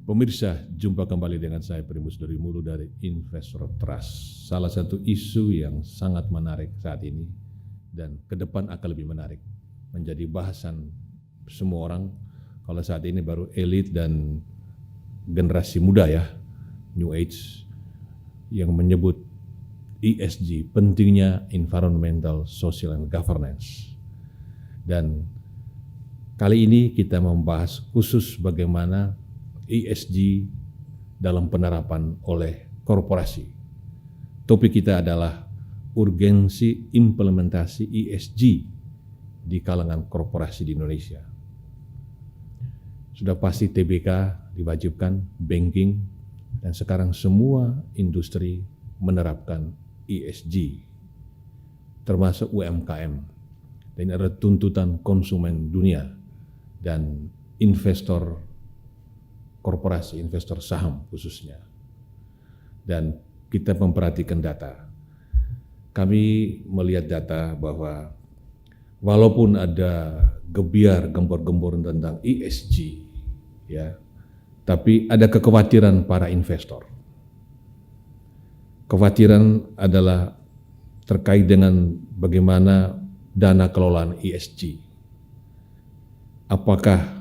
Pemirsa, jumpa kembali dengan saya Primus dari Mulu dari Investor Trust. Salah satu isu yang sangat menarik saat ini dan ke depan akan lebih menarik menjadi bahasan semua orang. Kalau saat ini baru elit dan generasi muda ya, New Age, yang menyebut ESG, pentingnya environmental, social, and governance. Dan kali ini kita membahas khusus bagaimana ESG dalam penerapan oleh korporasi. Topik kita adalah urgensi implementasi ESG di kalangan korporasi di Indonesia. Sudah pasti TBK diwajibkan, banking, dan sekarang semua industri menerapkan ESG, termasuk UMKM. Dan ini adalah tuntutan konsumen dunia dan investor korporasi, investor saham khususnya. Dan kita memperhatikan data. Kami melihat data bahwa walaupun ada gebiar gembor-gembor tentang ESG, ya, tapi ada kekhawatiran para investor. Kekhawatiran adalah terkait dengan bagaimana dana kelolaan ESG. Apakah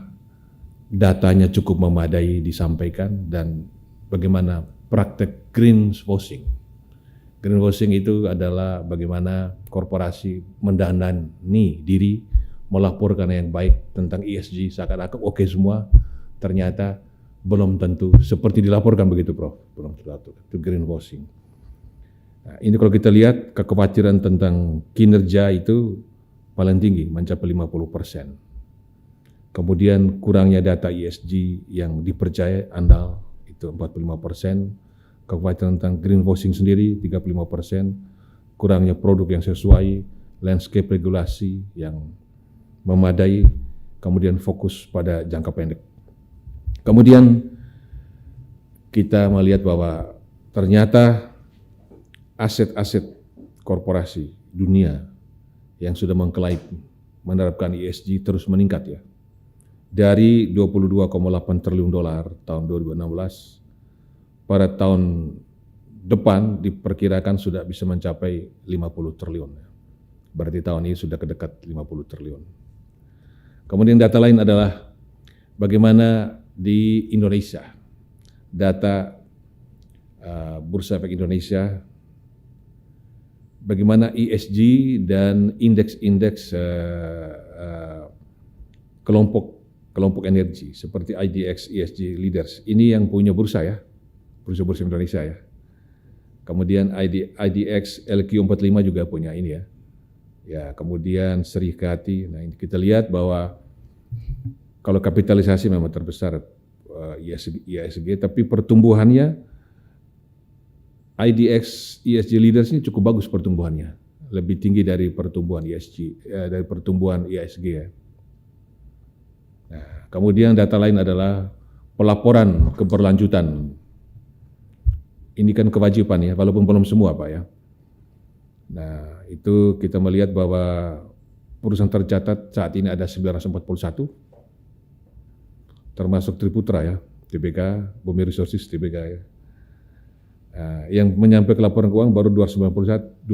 datanya cukup memadai disampaikan dan bagaimana praktek greenwashing. Greenwashing itu adalah bagaimana korporasi mendanani diri, melaporkan yang baik tentang ESG seakan-akan oke semua, ternyata belum tentu seperti dilaporkan begitu Prof. Belum tentu, itu greenwashing. Nah, ini kalau kita lihat kekhawatiran tentang kinerja itu paling tinggi, mencapai 50%. Kemudian kurangnya data ESG yang dipercaya andal itu 45%, kekhawatiran tentang greenwashing sendiri 35%, kurangnya produk yang sesuai, landscape regulasi yang memadai, kemudian fokus pada jangka pendek. Kemudian kita melihat bahwa ternyata aset-aset korporasi dunia yang sudah mengklaim menerapkan ESG terus meningkat ya. Dari 22,8 triliun dolar tahun 2016, pada tahun depan diperkirakan sudah bisa mencapai 50 triliun. Berarti tahun ini sudah kedekat 50 triliun. Kemudian data lain adalah bagaimana di Indonesia, data Bursa Efek Indonesia, bagaimana ESG dan indeks-indeks kelompok energi seperti IDX ESG Leaders. Ini yang punya bursa ya, bursa Indonesia ya. Kemudian IDX LQ45 juga punya ini ya. Ya, kemudian Serikati. Nah, ini kita lihat bahwa kalau kapitalisasi memang terbesar ESG, tapi pertumbuhannya IDX ESG Leaders ini cukup bagus pertumbuhannya. Lebih tinggi dari pertumbuhan ESG, dari pertumbuhan ESG ya. Nah, kemudian data lain adalah pelaporan keberlanjutan. Ini kan kewajiban ya, walaupun belum semua Pak ya. Nah, itu kita melihat bahwa perusahaan tercatat saat ini ada 941, termasuk Triputra ya, TBK, Bumi Resources TBK ya. Nah, yang menyampaikan laporan keuangan baru 292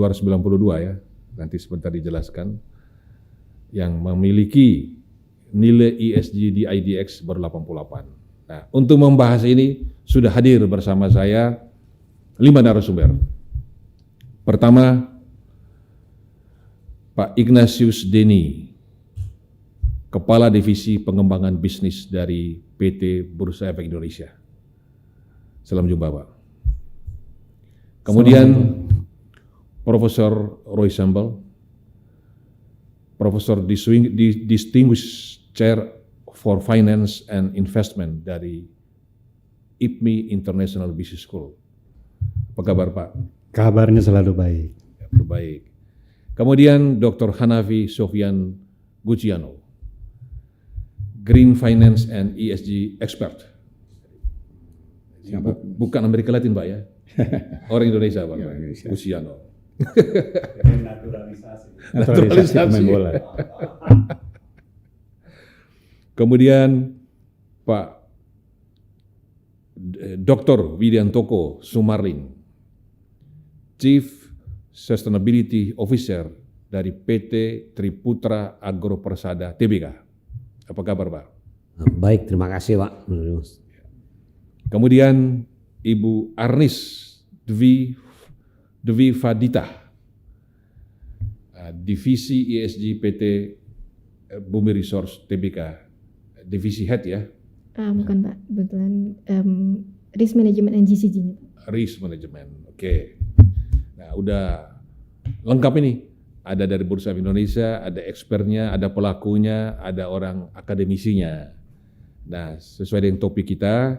ya, nanti sebentar dijelaskan. Yang memiliki nilai ESG di IDX baru 88. Nah, untuk membahas ini sudah hadir bersama saya 5 narasumber. Pertama, Pak Ignatius Deni, Kepala Divisi Pengembangan Bisnis dari PT Bursa Efek Indonesia. Salam jumpa Pak. Kemudian Profesor Roy Sambal, Profesor Distinguished Chair for Finance and Investment dari IPMI International Business School. Apa kabar Pak? Kabarnya selalu baik. Baik. Kemudian Dr. Hanafi Sofyan Guciano, Green Finance and ESG Expert. Bukan Amerika Latin Pak ya? Orang Indonesia Pak. Indonesia. Guciano. Naturalisasi main bola. Kemudian Pak Dr. Widiantoko Sumarlin, Chief Sustainability Officer dari PT Triputra Agro Persada Tbk. Apa kabar, Pak? Baik, terima kasih, Pak. Kemudian Ibu Arnis Dwi Fadita, Divisi ESG PT Bumi Resource Tbk, Divisi Head ya? Bukan Pak, kebetulan Risk Management and GCG-nya. Risk Management, oke. Nah, udah lengkap ini. Ada dari Bursa Indonesia, ada expertnya, ada pelakunya, ada orang akademisinya. Nah, sesuai dengan topik kita,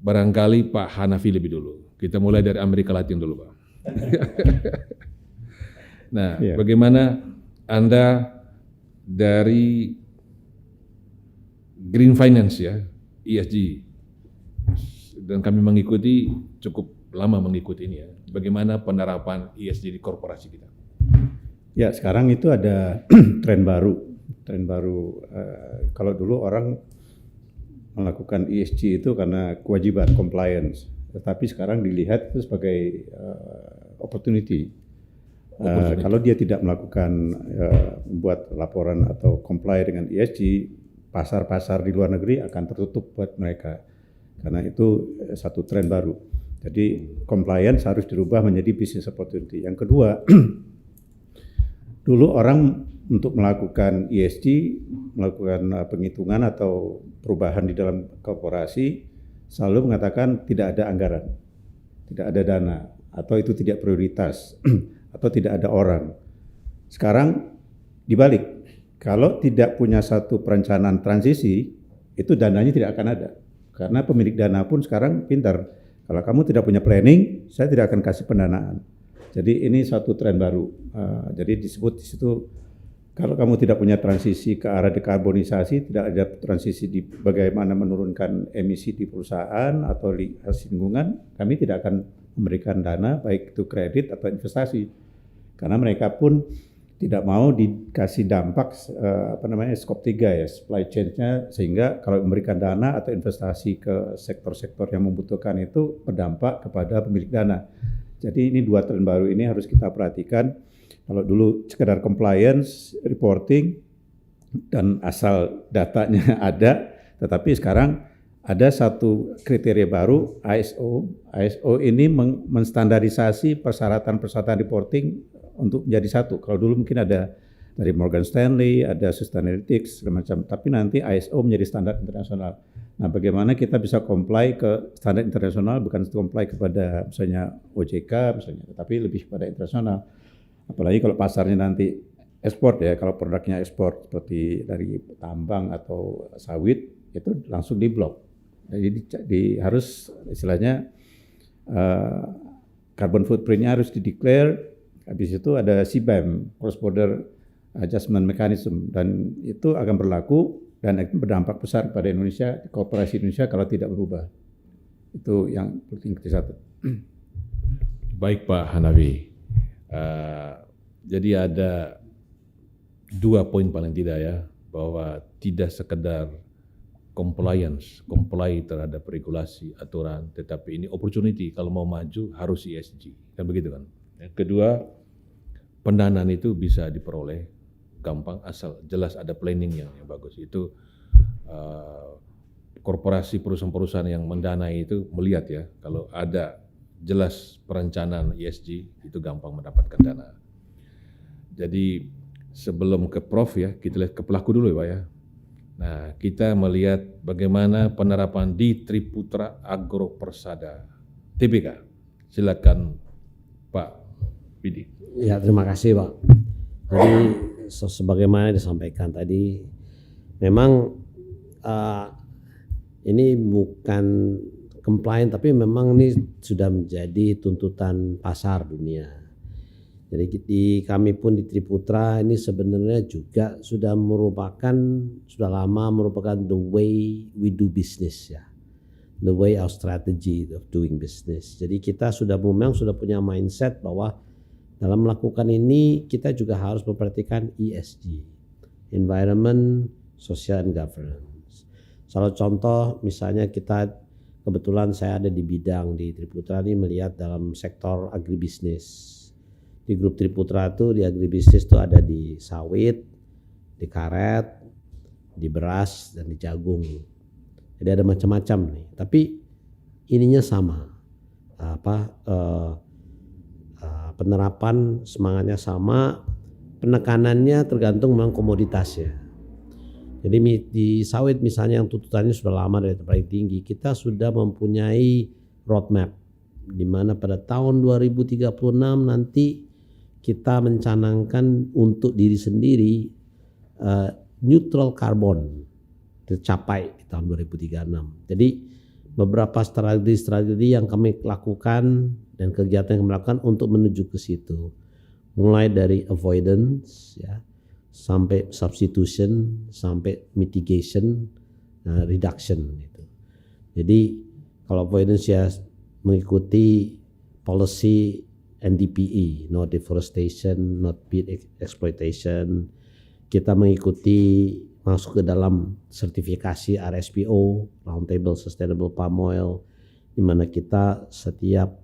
barangkali Pak Hanafi lebih dulu. Kita mulai dari Amerika Latin dulu, Pak. Nah, bagaimana Anda dari Green Finance ya, ESG, dan kami mengikuti cukup lama mengikuti ini ya. Bagaimana penerapan ESG di korporasi kita? Ya, sekarang itu ada tren baru. Kalau dulu orang melakukan ESG itu karena kewajiban compliance, tetapi sekarang dilihat itu sebagai opportunity. Kalau dia tidak melakukan membuat laporan atau comply dengan ESG, pasar-pasar di luar negeri akan tertutup buat mereka. Karena itu satu tren baru. Jadi compliance harus dirubah menjadi business opportunity. Yang kedua, dulu orang untuk melakukan ESG, melakukan penghitungan atau perubahan di dalam korporasi selalu mengatakan tidak ada anggaran, tidak ada dana, atau itu tidak prioritas, atau tidak ada orang. Sekarang dibalik, kalau tidak punya satu perencanaan transisi, itu dananya tidak akan ada. Karena pemilik dana pun sekarang pintar. Kalau kamu tidak punya planning, saya tidak akan kasih pendanaan. Jadi ini suatu tren baru. Jadi disebut di situ, kalau kamu tidak punya transisi ke arah dekarbonisasi, tidak ada transisi di bagaimana menurunkan emisi di perusahaan atau di hasil lingkungan, kami tidak akan memberikan dana, baik itu kredit atau investasi. Karena mereka pun tidak mau dikasih dampak skop 3 ya, supply chain-nya, sehingga kalau memberikan dana atau investasi ke sektor-sektor yang membutuhkan itu berdampak kepada pemilik dana. Jadi ini dua tren baru ini harus kita perhatikan. Kalau dulu sekedar compliance, reporting, dan asal datanya ada, tetapi sekarang ada satu kriteria baru, ISO. ISO ini menstandarisasi persyaratan-persyaratan reporting untuk menjadi satu. Kalau dulu mungkin ada dari Morgan Stanley, ada Sustainalytics, segala macam. Tapi nanti ISO menjadi standar internasional. Nah, bagaimana kita bisa comply ke standar internasional, bukan comply kepada misalnya OJK, misalnya, tapi lebih kepada internasional. Apalagi kalau pasarnya nanti ekspor ya, kalau produknya ekspor seperti dari tambang atau sawit, itu langsung diblok. Jadi harus istilahnya carbon footprint-nya harus dideclare. Habis itu ada CBAM, Cross Border Adjustment Mechanism, dan itu akan berlaku dan akan berdampak besar pada Indonesia, korporasi Indonesia kalau tidak berubah. Itu yang penting satu. Baik Pak Hanafi, jadi ada 2 poin paling tidak ya, bahwa tidak sekedar comply terhadap regulasi, aturan, tetapi ini opportunity, kalau mau maju harus ESG, kan begitu kan. Yang kedua, pendanaan itu bisa diperoleh gampang asal jelas ada planning yang bagus. Itu korporasi perusahaan-perusahaan yang mendanai itu melihat ya, kalau ada jelas perencanaan ESG itu gampang mendapatkan dana. Jadi sebelum ke Prof ya, kita lihat ke pelaku dulu ya Pak ya. Nah, kita melihat bagaimana penerapan di Triputra Agro Persada Tbk. Silakan Pak Widi. Ya, terima kasih Pak. Jadi sebagaimana disampaikan tadi, memang ini bukan compliant, tapi memang ini sudah menjadi tuntutan pasar dunia. Jadi kami pun di Triputra ini sebenarnya juga sudah lama merupakan the way we do business ya, the way our strategy of doing business. Jadi kita memang sudah punya mindset bahwa dalam melakukan ini kita juga harus memperhatikan ESG, environment, social and governance. Salah contoh misalnya kita kebetulan saya ada di bidang di Triputra ini melihat dalam sektor agribisnis. Di grup Triputra itu di agribisnis itu ada di sawit, di karet, di beras dan di jagung. Jadi ada macam-macam nih. Tapi ininya sama. Penerapan semangatnya sama, penekanannya tergantung memang komoditasnya. Jadi di sawit misalnya yang tuntutannya sudah lama dari paling tinggi, kita sudah mempunyai roadmap di mana pada tahun 2036 nanti kita mencanangkan untuk diri sendiri neutral carbon tercapai di tahun 2036. Jadi beberapa strategi yang kami lakukan dan kegiatan yang kami lakukan untuk menuju ke situ, mulai dari avoidance ya, sampai substitution, sampai mitigation, reduction gitu. Jadi kalau avoidance ya mengikuti policy NDPE, no deforestation, not peat exploitation. Kita mengikuti masuk ke dalam sertifikasi RSPO, Roundtable Sustainable Palm Oil, di mana kita setiap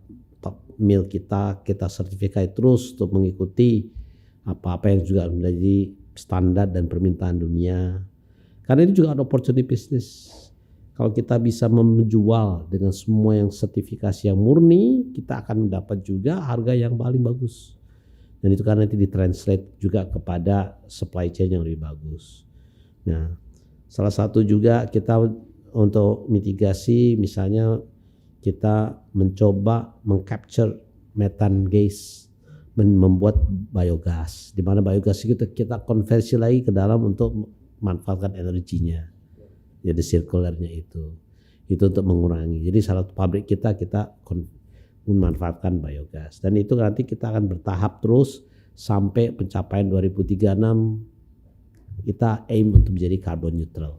meal kita sertifikasi terus untuk mengikuti apa-apa yang juga menjadi standar dan permintaan dunia. Karena ini juga ada opportunity business. Kalau kita bisa menjual dengan semua yang sertifikasi yang murni, kita akan mendapat juga harga yang paling bagus. Dan itu kan nanti ditranslate juga kepada supply chain yang lebih bagus. Nah, salah satu juga kita untuk mitigasi misalnya kita mencoba mengcapture methane gas, membuat biogas, di mana biogas itu kita konversi lagi ke dalam untuk memanfaatkan energinya. Jadi sirkulernya itu untuk mengurangi. Jadi salah satu pabrik kita memanfaatkan biogas, dan itu nanti kita akan bertahap terus sampai pencapaian 2036 kita aim untuk menjadi carbon neutral.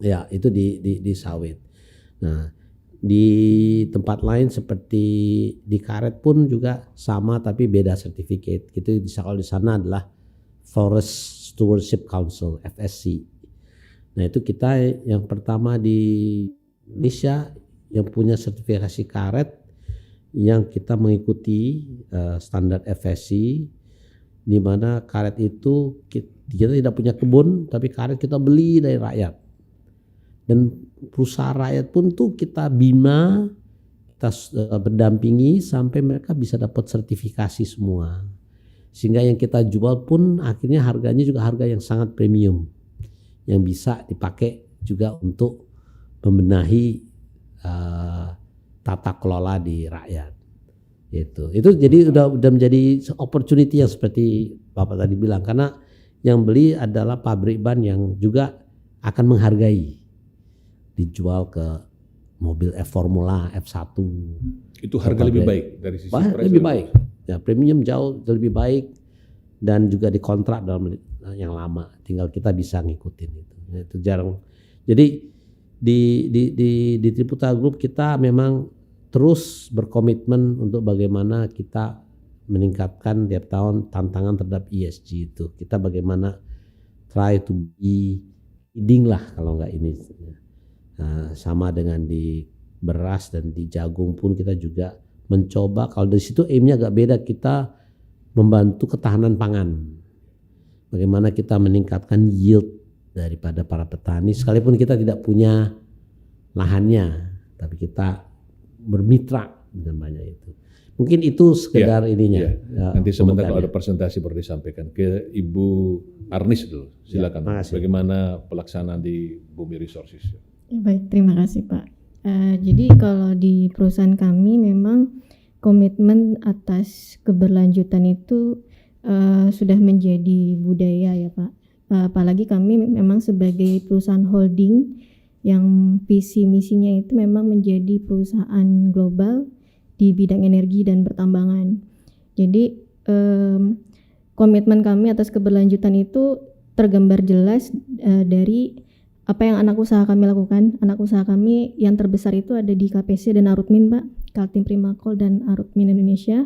Ya, itu di sawit. Nah, di tempat lain seperti di karet pun juga sama tapi beda sertifikat. Gitu kalau di sana adalah Forest Stewardship Council (FSC). Nah, itu kita yang pertama di Indonesia yang punya sertifikasi karet yang kita mengikuti standar FSC, di mana karet itu kita tidak punya kebun tapi karet kita beli dari rakyat. Dan perusahaan rakyat pun tuh kita bina, kita berdampingi sampai mereka bisa dapat sertifikasi semua. Sehingga yang kita jual pun akhirnya harganya juga harga yang sangat premium, yang bisa dipakai juga untuk membenahi tata kelola di rakyat. Itu jadi udah menjadi opportunity yang seperti Bapak tadi bilang, karena yang beli adalah pabrik ban yang juga akan menghargai, dijual ke mobil Formula F1. Itu harga lebih baik dari sisi price. Lebih baik. Ya, premium jauh lebih baik dan juga dikontrak dalam yang lama. Tinggal kita bisa ngikutin itu. Itu jarang. Jadi di Triputra Group kita memang terus berkomitmen untuk bagaimana kita meningkatkan tiap tahun tantangan terhadap ESG itu. Kita bagaimana try to be leading lah kalau enggak ini. Sama dengan di beras dan di jagung pun kita juga mencoba, kalau dari situ aimnya agak beda, kita membantu ketahanan pangan. Bagaimana kita meningkatkan yield daripada para petani, sekalipun kita tidak punya lahannya, tapi kita bermitra dengan banyak itu. Mungkin itu sekedar ininya. Ya. Nanti sebentar kalau ada presentasi perlu disampaikan ke Ibu Arnis dulu. Silakan. Ya, bagaimana pelaksanaan di Bumi Resources? Ya, baik, terima kasih Pak. Jadi kalau di perusahaan kami memang komitmen atas keberlanjutan itu sudah menjadi budaya ya Pak. Apalagi kami memang sebagai perusahaan holding yang visi misinya itu memang menjadi perusahaan global di bidang energi dan pertambangan. Jadi komitmen kami atas keberlanjutan itu tergambar jelas dari apa yang anak usaha kami lakukan. Anak usaha kami yang terbesar itu ada di KPC dan Arutmin Pak, Kaltim Primakol dan Arutmin Indonesia.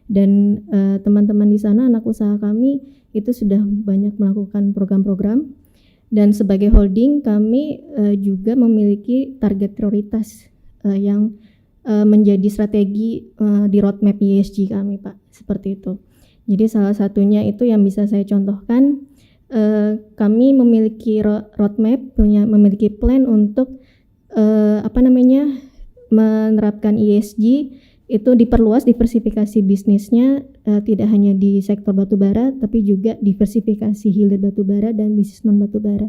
Dan teman-teman di sana anak usaha kami itu sudah banyak melakukan program-program Dan sebagai holding kami juga memiliki target prioritas yang menjadi strategi di roadmap ESG kami, Pak, seperti itu. Jadi salah satunya itu yang bisa saya contohkan, kami memiliki roadmap, memiliki plan untuk menerapkan ESG itu diperluas diversifikasi bisnisnya, tidak hanya di sektor batubara tapi juga diversifikasi hilir batubara dan bisnis non batubara.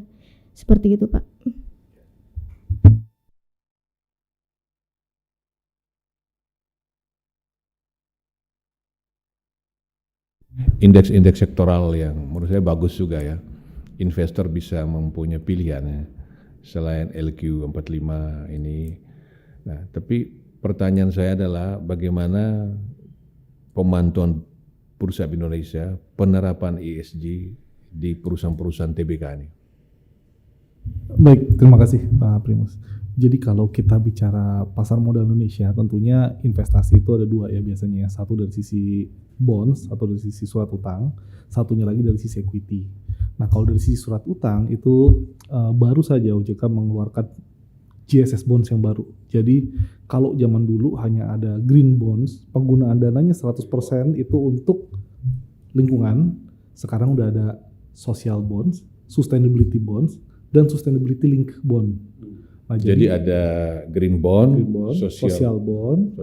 Seperti itu, Pak. Indeks-indeks sektoral yang menurut saya bagus juga ya. Investor bisa mempunyai pilihan ya, selain LQ45 ini. Nah, tapi pertanyaan saya adalah bagaimana pemantauan Bursa Indonesia penerapan ESG di perusahaan-perusahaan TBK ini? Baik, terima kasih Pak Primus. Jadi kalau kita bicara pasar modal Indonesia, tentunya investasi itu ada dua ya biasanya. Satu dari sisi bonds atau dari sisi surat utang, satunya lagi dari sisi equity. Nah kalau dari sisi surat utang itu baru saja OJK mengeluarkan GSS bonds yang baru. Jadi kalau zaman dulu hanya ada green bonds, penggunaan dananya 100% itu untuk lingkungan. Sekarang udah ada social bonds, sustainability bonds, dan sustainability link bond. Nah, jadi ada green bond, social bond,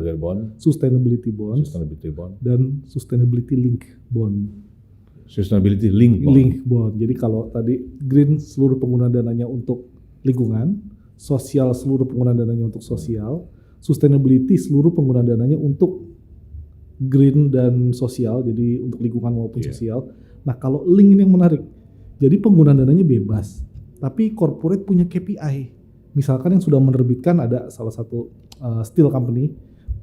sustainability bond, dan sustainability link bond. Sustainability link bond. Link bond. Jadi kalau tadi green seluruh penggunaan dananya untuk lingkungan, sosial seluruh penggunaan dananya untuk sosial, sustainability seluruh penggunaan dananya untuk green dan sosial, jadi untuk lingkungan maupun sosial. Nah kalau link ini yang menarik, jadi penggunaan dananya bebas, tapi corporate punya KPI. Misalkan yang sudah menerbitkan ada salah satu steel company,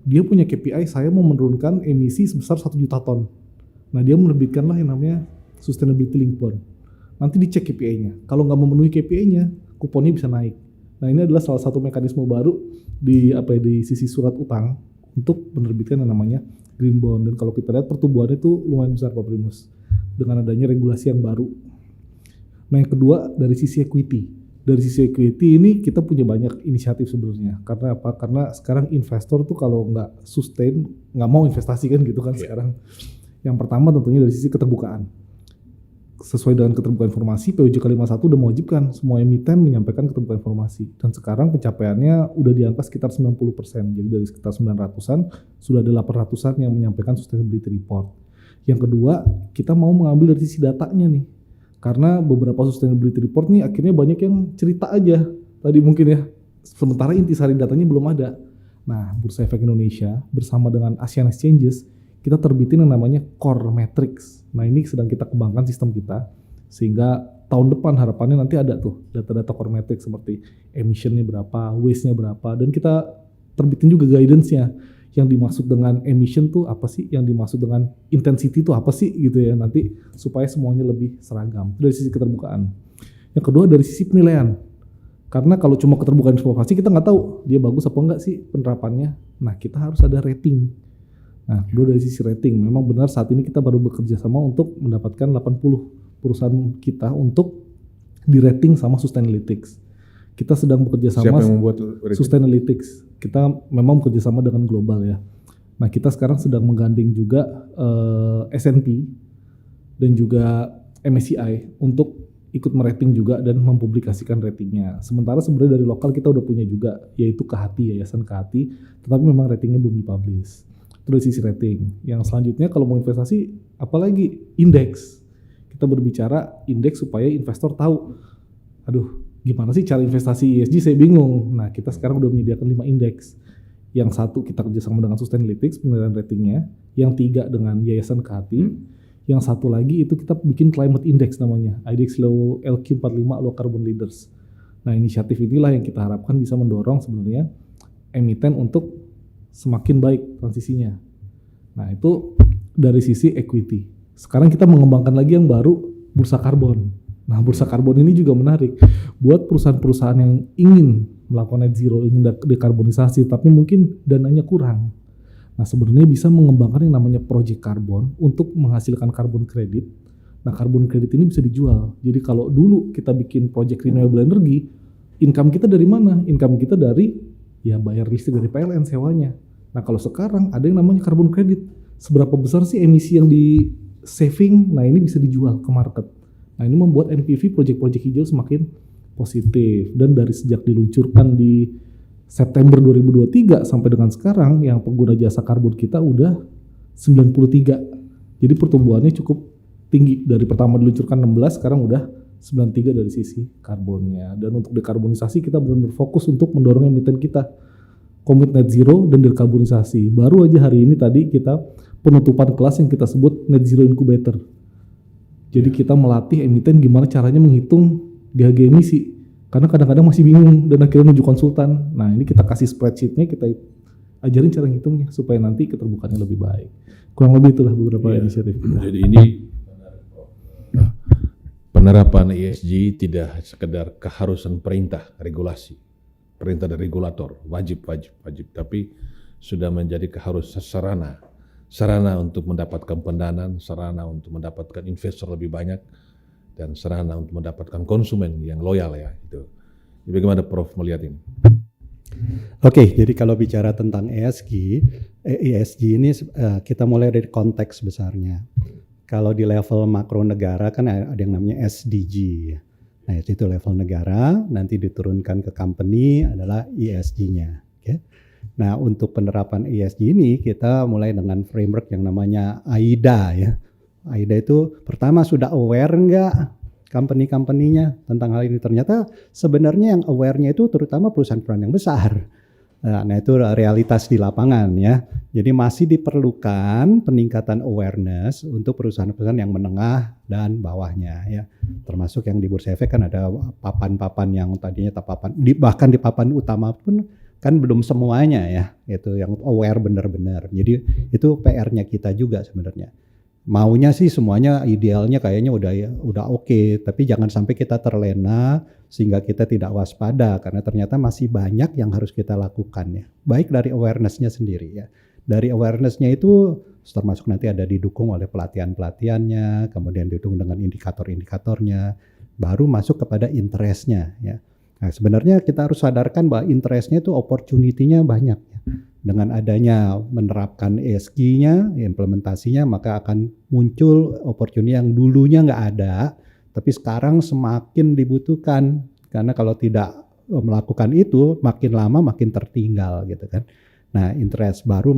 dia punya KPI, saya mau menurunkan emisi sebesar 1 juta ton. Nah dia menerbitkanlah yang namanya sustainability link bond. Nanti dicek KPI-nya, kalau nggak memenuhi KPI-nya, kuponnya bisa naik. Nah ini adalah salah satu mekanisme baru di sisi surat utang untuk menerbitkan yang namanya green bond. Dan kalau kita lihat pertumbuhannya itu lumayan besar Pak Primus dengan adanya regulasi yang baru. Nah yang kedua dari sisi equity. Dari sisi equity ini kita punya banyak inisiatif sebenarnya. Karena apa? Karena sekarang investor tuh kalau nggak sustain, nggak mau investasi kan gitu kan sekarang. Yang pertama tentunya dari sisi keterbukaan. Sesuai dengan keterbukaan informasi, POJK 51 udah mewajibkan semua emiten menyampaikan keterbukaan informasi. Dan sekarang pencapaiannya udah di angka sekitar 90%. Jadi dari sekitar 900-an, sudah ada 800-an yang menyampaikan sustainability report. Yang kedua, kita mau mengambil dari sisi datanya nih. Karena beberapa sustainability report nih akhirnya banyak yang cerita aja. Tadi mungkin ya, sementara intisari datanya belum ada. Nah, Bursa Efek Indonesia bersama dengan Asian Exchanges, kita terbitin yang namanya Core Metrics. Nah ini sedang kita kembangkan sistem kita, sehingga tahun depan harapannya nanti ada tuh data-data Core Metrics seperti emissionnya berapa, waste-nya berapa, dan kita terbitin juga guidance-nya. Yang dimaksud dengan emission tuh apa sih, yang dimaksud dengan intensity tuh apa sih gitu ya, nanti supaya semuanya lebih seragam. Itu dari sisi keterbukaan. Yang kedua dari sisi penilaian. Karena kalau cuma keterbukaan informasi kita nggak tahu dia bagus apa enggak sih penerapannya. Nah kita harus ada rating. Nah kedua dari sisi rating, memang benar saat ini kita baru bekerja sama untuk mendapatkan 80 perusahaan kita untuk di rating sama Sustainalytics. Kita sedang bekerja sama. Siapa yang membuat rating? Sustainalytics. Kita memang bekerja sama dengan global ya. Nah kita sekarang sedang menggandeng juga S&P dan juga MSCI untuk ikut merating juga dan mempublikasikan ratingnya. Sementara sebenarnya dari lokal kita udah punya juga, yaitu Kehati, Yayasan Kehati, tetapi memang ratingnya belum dipublish. Itu dari sisi rating. Yang selanjutnya kalau mau investasi, apalagi indeks. Kita berbicara indeks supaya investor tahu, aduh gimana sih cara investasi ESG, saya bingung. Nah kita sekarang udah menyediakan 5 indeks. Yang satu kita kerjasama dengan Sustainalytics, penilaian ratingnya. Yang 3 dengan Yayasan Kehati. Yang satu lagi itu kita bikin climate index namanya, IDX LQ45 Low Carbon Leaders. Nah inisiatif inilah yang kita harapkan bisa mendorong sebenarnya emiten untuk semakin baik transisinya. Nah itu dari sisi equity. Sekarang kita mengembangkan lagi yang baru, bursa karbon. Nah bursa karbon ini juga menarik buat perusahaan-perusahaan yang ingin melakukan net zero, ingin dekarbonisasi, tapi mungkin dananya kurang. Nah sebenarnya bisa mengembangkan yang namanya project karbon untuk menghasilkan karbon kredit Nah, carbon credit ini bisa dijual. Jadi kalau dulu kita bikin project renewable energy, income kita dari mana? Income kita dari ya bayar listrik dari PLN sewanya. Nah, kalau sekarang ada yang namanya carbon credit. Seberapa besar sih emisi yang di saving? Nah, ini bisa dijual ke market. Nah, ini membuat NPV project-project hijau semakin positif. Dan dari sejak diluncurkan di September 2023 sampai dengan sekarang, yang pengguna jasa karbon kita udah 93. Jadi pertumbuhannya cukup tinggi. Dari pertama diluncurkan 16, sekarang udah 93 dari sisi karbonnya. Dan untuk dekarbonisasi kita benar-benar fokus untuk mendorong emiten kita komit net zero dan dekarbonisasi. Baru aja hari ini tadi kita penutupan kelas yang kita sebut net zero incubator. Jadi kita melatih emiten gimana caranya menghitung GHG emisi. Karena kadang-kadang masih bingung dan akhirnya nunjuk konsultan. Nah, ini kita kasih spreadsheet-nya, kita ajarin cara ngitungnya supaya nanti keterbukaannya lebih baik. Kurang lebih itulah beberapa inisiatif. Jadi ini penerapan ESG tidak sekedar keharusan perintah regulasi, perintah dari regulator, wajib, tapi sudah menjadi keharusan sarana untuk mendapatkan pendanaan, sarana untuk mendapatkan investor lebih banyak, dan sarana untuk mendapatkan konsumen yang loyal ya itu. Jadi bagaimana Prof melihat ini? Oke, jadi kalau bicara tentang ESG ini kita mulai dari konteks besarnya. Kalau di level makro negara kan ada yang namanya SDG. Nah, itu level negara, nanti diturunkan ke company adalah ESG-nya. Okay? Nah, untuk penerapan ESG ini kita mulai dengan framework yang namanya AIDA ya. AIDA itu pertama sudah aware enggak company-company-nya tentang hal ini. Ternyata sebenarnya yang aware-nya itu terutama perusahaan-perusahaan yang besar. Nah, itu realitas di lapangan ya. Jadi masih diperlukan peningkatan awareness untuk perusahaan-perusahaan yang menengah dan bawahnya ya. Termasuk yang di Bursa Efek kan ada papan-papan yang tadinya bahkan di papan utama pun kan belum semuanya ya. Itu yang aware benar-benar. Jadi itu PR-nya kita juga sebenarnya. Maunya sih semuanya idealnya kayaknya udah oke, tapi jangan sampai kita terlena sehingga kita tidak waspada karena ternyata masih banyak yang harus kita lakukan ya. Baik dari awareness-nya sendiri ya. Dari awareness-nya itu termasuk nanti ada didukung oleh pelatihan-pelatihannya, kemudian didukung dengan indikator-indikatornya, baru masuk kepada interest-nya ya. Nah, sebenarnya kita harus sadarkan bahwa interest-nya itu opportunity-nya banyak ya. Dengan adanya menerapkan ESG-nya, implementasinya, maka akan muncul opportunity yang dulunya nggak ada, tapi sekarang semakin dibutuhkan. Karena kalau tidak melakukan itu, makin lama makin tertinggal gitu kan. Nah, interest baru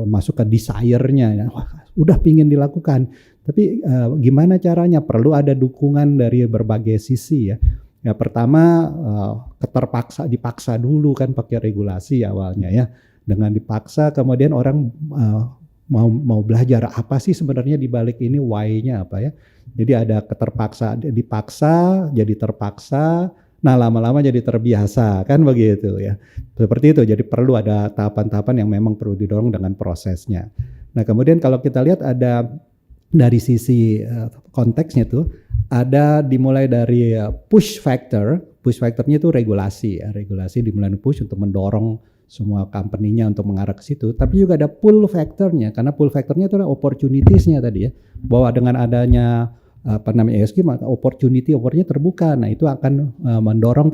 masuk ke desire-nya. Wah, udah pingin dilakukan, tapi gimana caranya? Perlu ada dukungan dari berbagai sisi ya. Ya pertama dipaksa dulu kan pakai regulasi awalnya ya. Dengan dipaksa kemudian orang mau belajar apa sih sebenarnya di balik ini, why-nya apa ya. Jadi ada dipaksa jadi terpaksa, nah lama-lama jadi terbiasa kan begitu ya. Seperti itu, jadi perlu ada tahapan-tahapan yang memang perlu didorong dengan prosesnya. Nah kemudian kalau kita lihat ada dari sisi konteksnya tuh ada dimulai dari push factornya itu regulasi ya. Regulasi dimulai push untuk mendorong semua company-nya untuk mengarah ke situ, tapi juga ada pull factor-nya, karena pull factor-nya itu adalah opportunities-nya tadi ya, bahwa dengan adanya ESG maka opportunity-nya terbuka. Nah itu akan mendorong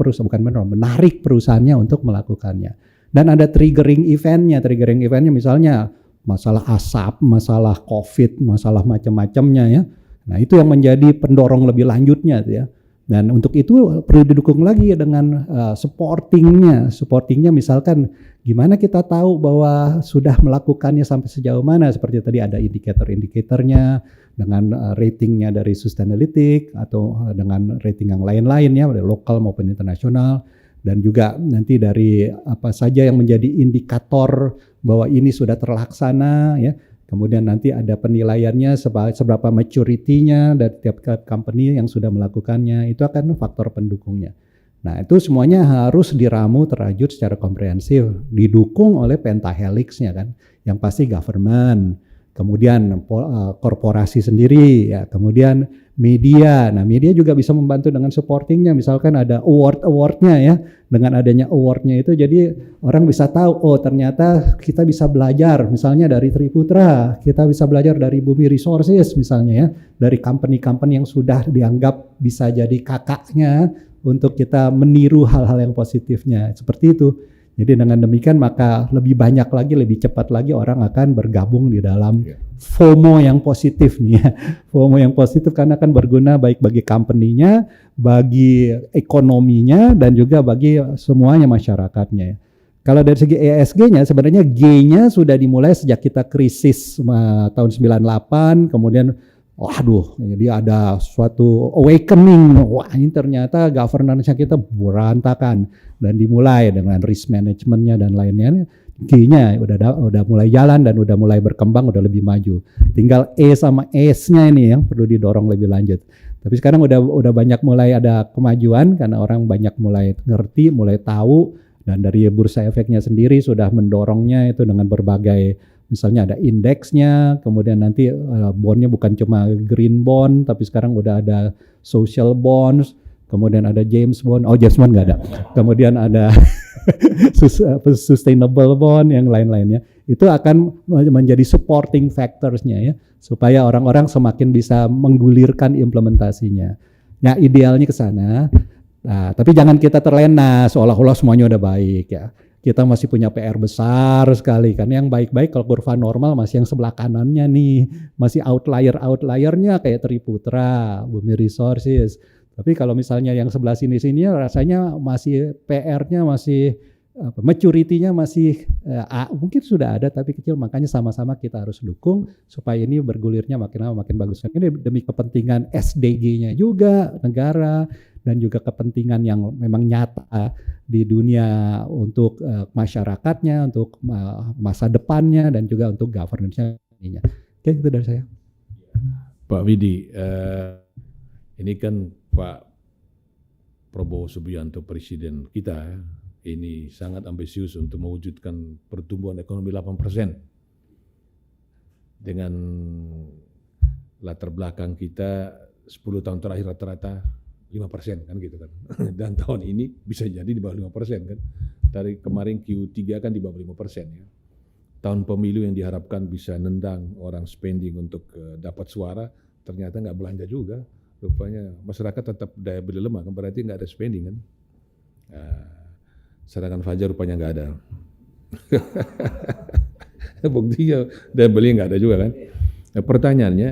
menarik perusahaannya untuk melakukannya. Dan ada triggering event-nya misalnya masalah asap, masalah COVID, masalah macam-macamnya ya. Nah itu yang menjadi pendorong lebih lanjutnya ya. Dan untuk itu perlu didukung lagi dengan supportingnya misalkan gimana kita tahu bahwa sudah melakukannya sampai sejauh mana, seperti tadi ada indikator-indikatornya dengan ratingnya dari Sustainalytics atau dengan rating yang lain-lain ya, dari lokal maupun internasional, dan juga nanti dari apa saja yang menjadi indikator bahwa ini sudah terlaksana ya. Kemudian nanti ada penilaiannya seberapa maturity-nya dari tiap company yang sudah melakukannya, itu akan faktor pendukungnya. Nah itu semuanya harus diramu terajut secara komprehensif, didukung oleh pentahelix-nya kan, yang pasti government, kemudian korporasi sendiri, ya, kemudian media. Nah, media juga bisa membantu dengan supportingnya. Misalkan ada awardnya ya. Dengan adanya awardnya itu, jadi orang bisa tahu, oh ternyata kita bisa belajar, misalnya dari Triputra, kita bisa belajar dari Bumi Resources misalnya ya, dari company-company yang sudah dianggap bisa jadi kakaknya untuk kita meniru hal-hal yang positifnya. Seperti itu. Jadi dengan demikian maka lebih banyak lagi, lebih cepat lagi orang akan bergabung di dalam FOMO yang positif nih ya. FOMO yang positif karena akan berguna baik bagi company-nya, bagi ekonominya, dan juga bagi semuanya masyarakatnya. Kalau dari segi ESG-nya sebenarnya G-nya sudah dimulai sejak kita krisis tahun 98, kemudian waduh, jadi ada suatu awakening. Wah, ini ternyata governance-nya kita berantakan, dan dimulai dengan risk management-nya dan lainnya. G-nya udah mulai jalan dan udah mulai berkembang, udah lebih maju. Tinggal E sama S-nya ini yang perlu didorong lebih lanjut. Tapi sekarang udah banyak mulai ada kemajuan karena orang banyak mulai ngerti, mulai tahu, dan dari bursa efeknya sendiri sudah mendorongnya itu dengan berbagai, misalnya ada indeksnya, kemudian nanti bondnya bukan cuma green bond, tapi sekarang udah ada social bonds, kemudian ada James Bond nggak ada, kemudian ada sustainable bond yang lain-lainnya. Itu akan menjadi supporting factors-nya ya, supaya orang-orang semakin bisa menggulirkan implementasinya. Ya idealnya ke sana. Nah, tapi jangan kita terlena seolah-olah semuanya udah baik ya. Kita masih punya PR besar sekali, karena yang baik-baik kalau kurva normal masih yang sebelah kanannya nih, masih outlier-outlayernya kayak Triputra, Bumi Resources. Tapi kalau misalnya yang sebelah sini-sini rasanya masih PR-nya masih maturity-nya masih mungkin sudah ada tapi kecil, makanya sama-sama kita harus dukung supaya ini bergulirnya makin lama makin bagus. Ini demi kepentingan SDG-nya juga negara, dan juga kepentingan yang memang nyata di dunia untuk masyarakatnya, untuk masa depannya, dan juga untuk governance-nya. Oke, itu dari saya. Pak Widi, ini kan Pak Prabowo Subianto Presiden kita ini sangat ambisius untuk mewujudkan pertumbuhan ekonomi 8%. Dengan latar belakang kita 10 tahun terakhir rata-rata 5% kan gitu kan. Dan tahun ini bisa jadi di bawah 5% kan. Dari kemarin Q3 kan di bawah 5% ya. Tahun pemilu yang diharapkan bisa nendang orang spending untuk dapat suara, ternyata nggak belanja juga. Rupanya masyarakat tetap daya beli lemah kan, berarti nggak ada spending kan. Serangan Fajar rupanya nggak ada. Buktinya daya beli nggak ada juga kan. Nah, pertanyaannya,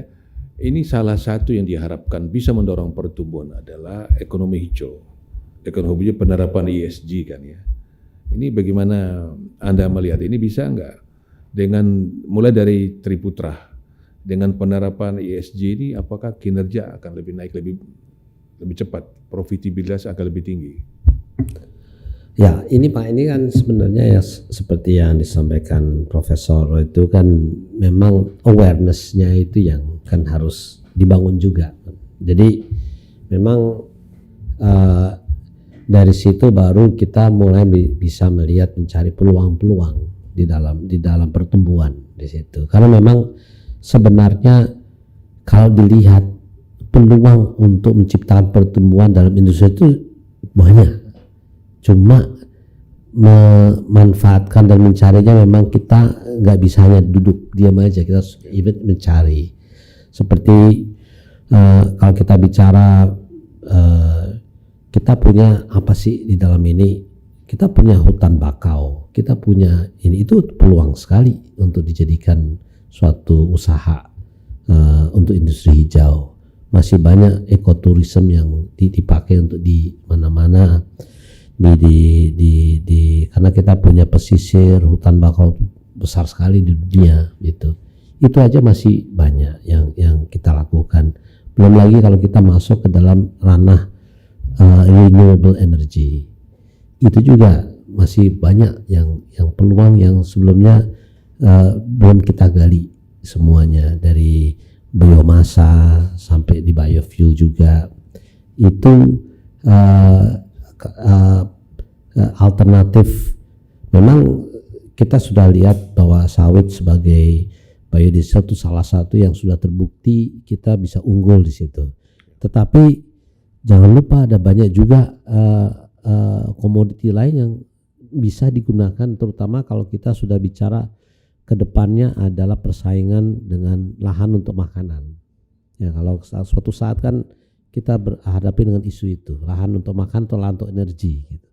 ini salah satu yang diharapkan bisa mendorong pertumbuhan adalah ekonomi hijau. Ekonomi hijau penerapan ESG kan ya. Ini bagaimana Anda melihat ini bisa nggak dengan mulai dari Triputra, dengan penerapan ESG ini apakah kinerja akan lebih naik lebih cepat, profitabilitas akan lebih tinggi? Ya, ini Pak, ini kan sebenarnya ya seperti yang disampaikan Profesor itu kan memang awareness-nya itu yang kan harus dibangun juga. Jadi memang dari situ baru kita mulai bisa melihat mencari peluang-peluang di dalam pertumbuhan di situ. Karena memang sebenarnya kalau dilihat peluang untuk menciptakan pertumbuhan dalam industri itu banyak. Cuma memanfaatkan dan mencarinya memang kita nggak bisa hanya duduk diam aja, kita even mencari. Seperti kalau kita bicara kita punya apa sih di dalam ini, kita punya hutan bakau, kita punya ini, itu peluang sekali untuk dijadikan suatu usaha untuk industri hijau. Masih banyak ekoturism yang dipakai untuk di mana-mana. Karena kita punya pesisir, hutan bakau besar sekali di dunia gitu. Itu aja masih banyak yang kita lakukan. Belum lagi kalau kita masuk ke dalam ranah renewable energy. Itu juga masih banyak yang peluang yang sebelumnya belum kita gali semuanya, dari biomasa sampai di biofuel juga. Itu alternatif. Memang kita sudah lihat bahwa sawit sebagai Biodiesel itu salah satu yang sudah terbukti kita bisa unggul di situ. Tetapi jangan lupa ada banyak juga komoditi lain yang bisa digunakan, terutama kalau kita sudah bicara ke depannya adalah persaingan dengan lahan untuk makanan. Ya, kalau suatu saat kan kita berhadapi dengan isu itu, lahan untuk makan atau lahan untuk energi gitu.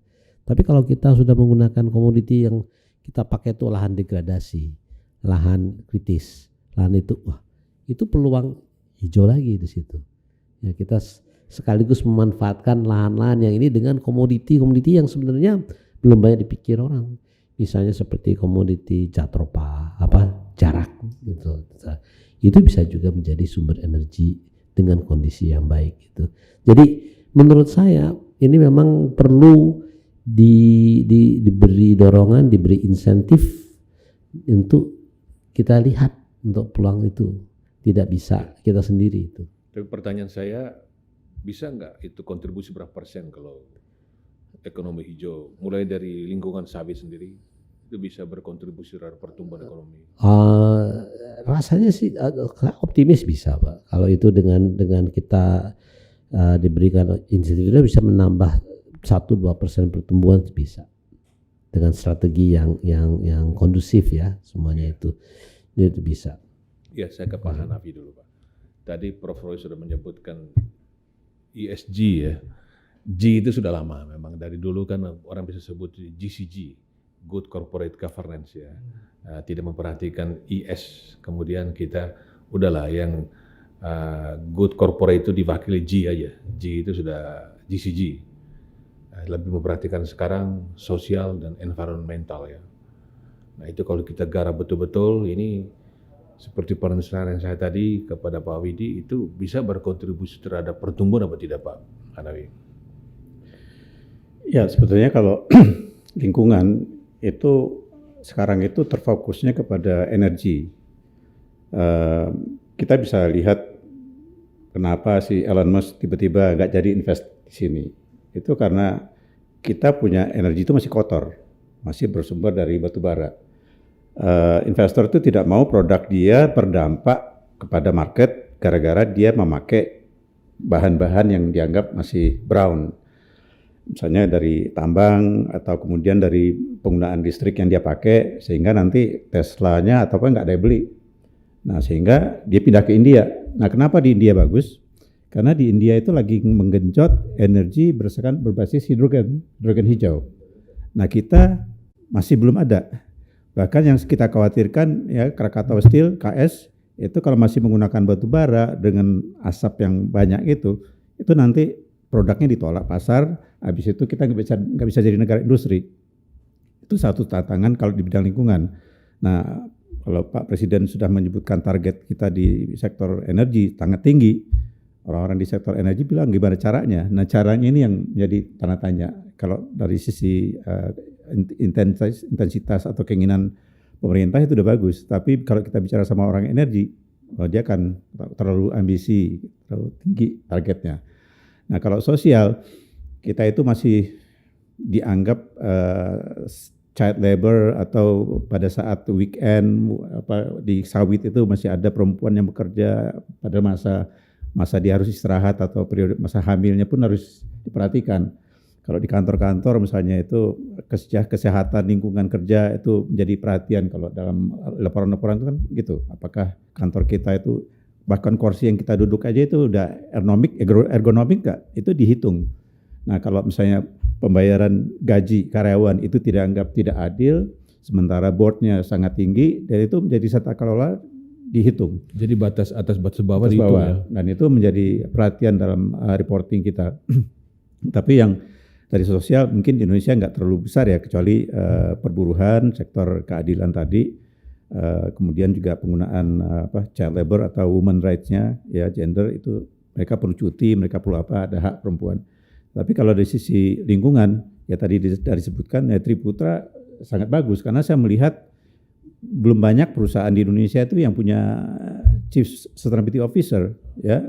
Tapi kalau kita sudah menggunakan komoditi yang kita pakai itu lahan degradasi, lahan kritis, lahan itu peluang hijau lagi di situ. Ya, kita sekaligus memanfaatkan lahan-lahan yang ini dengan komoditi-komoditi yang sebenarnya belum banyak dipikir orang. Misalnya seperti komoditi jatropa, jarak gitu. Itu bisa juga menjadi sumber energi dengan kondisi yang baik gitu. Jadi menurut saya ini memang perlu diberi dorongan, diberi insentif untuk kita lihat untuk peluang itu. Tidak bisa kita sendiri itu. Tapi pertanyaan saya, bisa nggak itu kontribusi berapa persen kalau ekonomi hijau, mulai dari lingkungan sawit sendiri, itu bisa berkontribusi terhadap pertumbuhan ekonomi? Rasanya sih optimis bisa, Pak. Kalau itu dengan kita diberikan insentif, itu bisa menambah 1-2% pertumbuhan bisa. Dengan strategi yang kondusif ya, semuanya itu bisa. Ya, saya ke Pak Hanafi dulu, Pak. Tadi Prof. Roy sudah menyebutkan ESG ya. G itu sudah lama memang, dari dulu kan orang bisa sebut GCG, Good Corporate Governance ya. Tidak memperhatikan ES, kemudian kita udahlah yang Good Corporate itu diwakili G aja. G itu sudah GCG. Lebih memperhatikan sekarang sosial dan environmental ya. Nah itu kalau kita garap betul-betul, ini seperti perencanaan saya tadi kepada Pak Widi, itu bisa berkontribusi terhadap pertumbuhan apa tidak Pak Hanafi? Ya sebetulnya kalau lingkungan itu sekarang itu terfokusnya kepada energi. Kita bisa lihat kenapa si Elon Musk tiba-tiba nggak jadi invest di sini. Itu karena kita punya energi itu masih kotor, masih bersumber dari batu bara. Investor itu tidak mau produk dia berdampak kepada market gara-gara dia memakai bahan-bahan yang dianggap masih brown. Misalnya dari tambang atau kemudian dari penggunaan listrik yang dia pakai, sehingga nanti Teslanya atau apa nggak ada yang beli. Nah sehingga dia pindah ke India. Nah kenapa di India bagus? Karena di India itu lagi menggenjot energi berbasis hidrogen hijau. Nah kita masih belum ada. Bahkan yang kita khawatirkan ya Krakatau Steel, KS, itu kalau masih menggunakan batu bara dengan asap yang banyak itu nanti produknya ditolak pasar, habis itu kita nggak bisa jadi negara industri. Itu satu tantangan kalau di bidang lingkungan. Nah, kalau Pak Presiden sudah menyebutkan target kita di sektor energi sangat tinggi, orang-orang di sektor energi bilang gimana caranya? Nah, caranya ini yang menjadi tanda tanya. Kalau dari sisi intensitas atau keinginan pemerintah itu udah bagus, tapi kalau kita bicara sama orang energi, dia akan terlalu ambisi, terlalu tinggi targetnya. Nah kalau sosial, kita itu masih dianggap child labor atau pada saat weekend di sawit itu masih ada perempuan yang bekerja pada masa dia harus istirahat atau periode masa hamilnya pun harus diperhatikan. Kalau di kantor-kantor misalnya itu kesehatan lingkungan kerja itu menjadi perhatian kalau dalam laporan-laporan itu kan gitu. Apakah kantor kita itu bahkan kursi yang kita duduk aja itu udah ergonomik nggak? Itu dihitung. Nah kalau misalnya pembayaran gaji karyawan itu tidak adil, sementara boardnya sangat tinggi, dan itu menjadi tata kelola dihitung. Jadi batas atas batas bawah dihitung ya? Dan itu menjadi perhatian dalam reporting kita. Tapi yang dari sosial mungkin di Indonesia nggak terlalu besar ya, kecuali perburuhan, sektor keadilan tadi. Kemudian juga penggunaan child labor atau women rights-nya ya, gender itu mereka perlu cuti, mereka perlu ada hak perempuan. Tapi kalau dari sisi lingkungan ya tadi disebutkan ya Triputra sangat bagus karena saya melihat belum banyak perusahaan di Indonesia itu yang punya Chief Sustainability Officer ya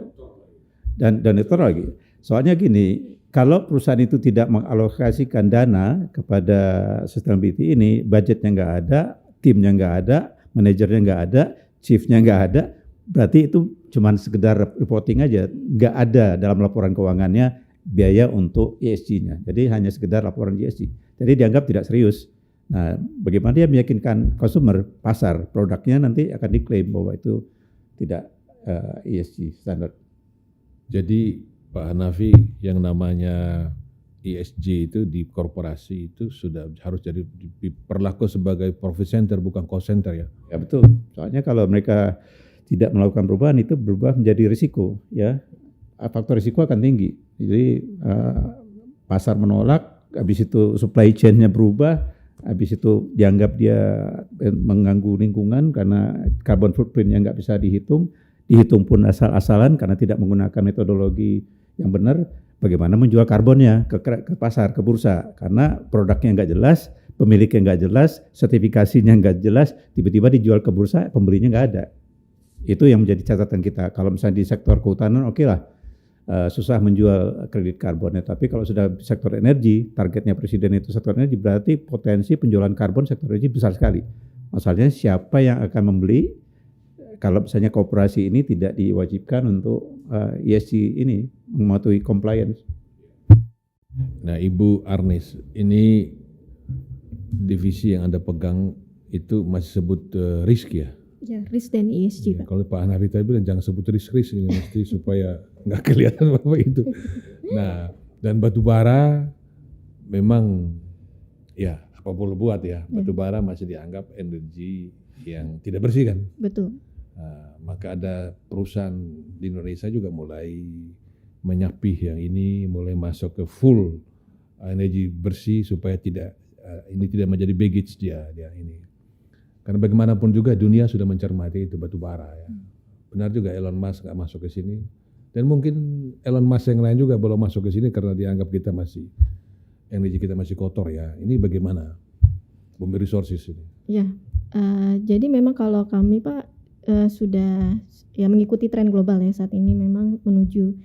dan itu lagi. Soalnya gini, kalau perusahaan itu tidak mengalokasikan dana kepada sustainability ini, budgetnya nggak ada, timnya nggak ada, manajernya nggak ada, shiftnya nggak ada, berarti itu cuman sekedar reporting aja, nggak ada dalam laporan keuangannya biaya untuk ESG-nya. Jadi hanya sekedar laporan ESG. Jadi dianggap tidak serius. Nah, bagaimana dia meyakinkan consumer, pasar, produknya nanti akan diklaim bahwa itu tidak ESG standar. Jadi Pak Hanafi, yang namanya ESG itu di korporasi itu sudah harus jadi diperlaku sebagai profit center bukan cost center ya. Ya betul. Soalnya kalau mereka tidak melakukan perubahan itu berubah menjadi risiko ya. Faktor risiko akan tinggi. Jadi pasar menolak, habis itu supply chain-nya berubah, habis itu dianggap dia mengganggu lingkungan karena carbon footprint-nya nggak bisa dihitung pun asal-asalan karena tidak menggunakan metodologi yang benar. Bagaimana menjual karbonnya ke pasar, ke bursa, karena produknya nggak jelas, pemiliknya nggak jelas, sertifikasinya nggak jelas, tiba-tiba dijual ke bursa, pembelinya nggak ada. Itu yang menjadi catatan kita. Kalau misalnya di sektor kehutanan, oke lah, susah menjual kredit karbonnya. Tapi kalau sudah sektor energi, targetnya presiden itu sektor energi, berarti potensi penjualan karbon sektor energi besar sekali. Masalahnya siapa yang akan membeli? Kalau misalnya koperasi ini tidak diwajibkan untuk ESG ini mematuhi compliance. Nah, Ibu Arnis, ini divisi yang Anda pegang itu masih sebut risk ya? Ya, risk dan ESG, Ya, Pak. kalau Pak Hanafi tadi bilang jangan sebut risk ini mesti supaya nggak kelihatan apa itu. Nah, dan batu bara memang ya apa boleh buat ya, batu bara masih dianggap energi yang tidak bersih kan. Betul. Maka ada perusahaan di Indonesia juga mulai menyapih yang ini, mulai masuk ke full energi bersih supaya ini tidak menjadi baggage dia ini. Karena bagaimanapun juga dunia sudah mencermati itu batu bara ya. Benar juga Elon Musk nggak masuk ke sini, dan mungkin Elon Musk yang lain juga belum masuk ke sini karena dianggap energi kita masih kotor ya. Ini bagaimana Bumi Resources ini? Ya, jadi memang kalau kami Pak sudah ya mengikuti tren global ya saat ini, memang menuju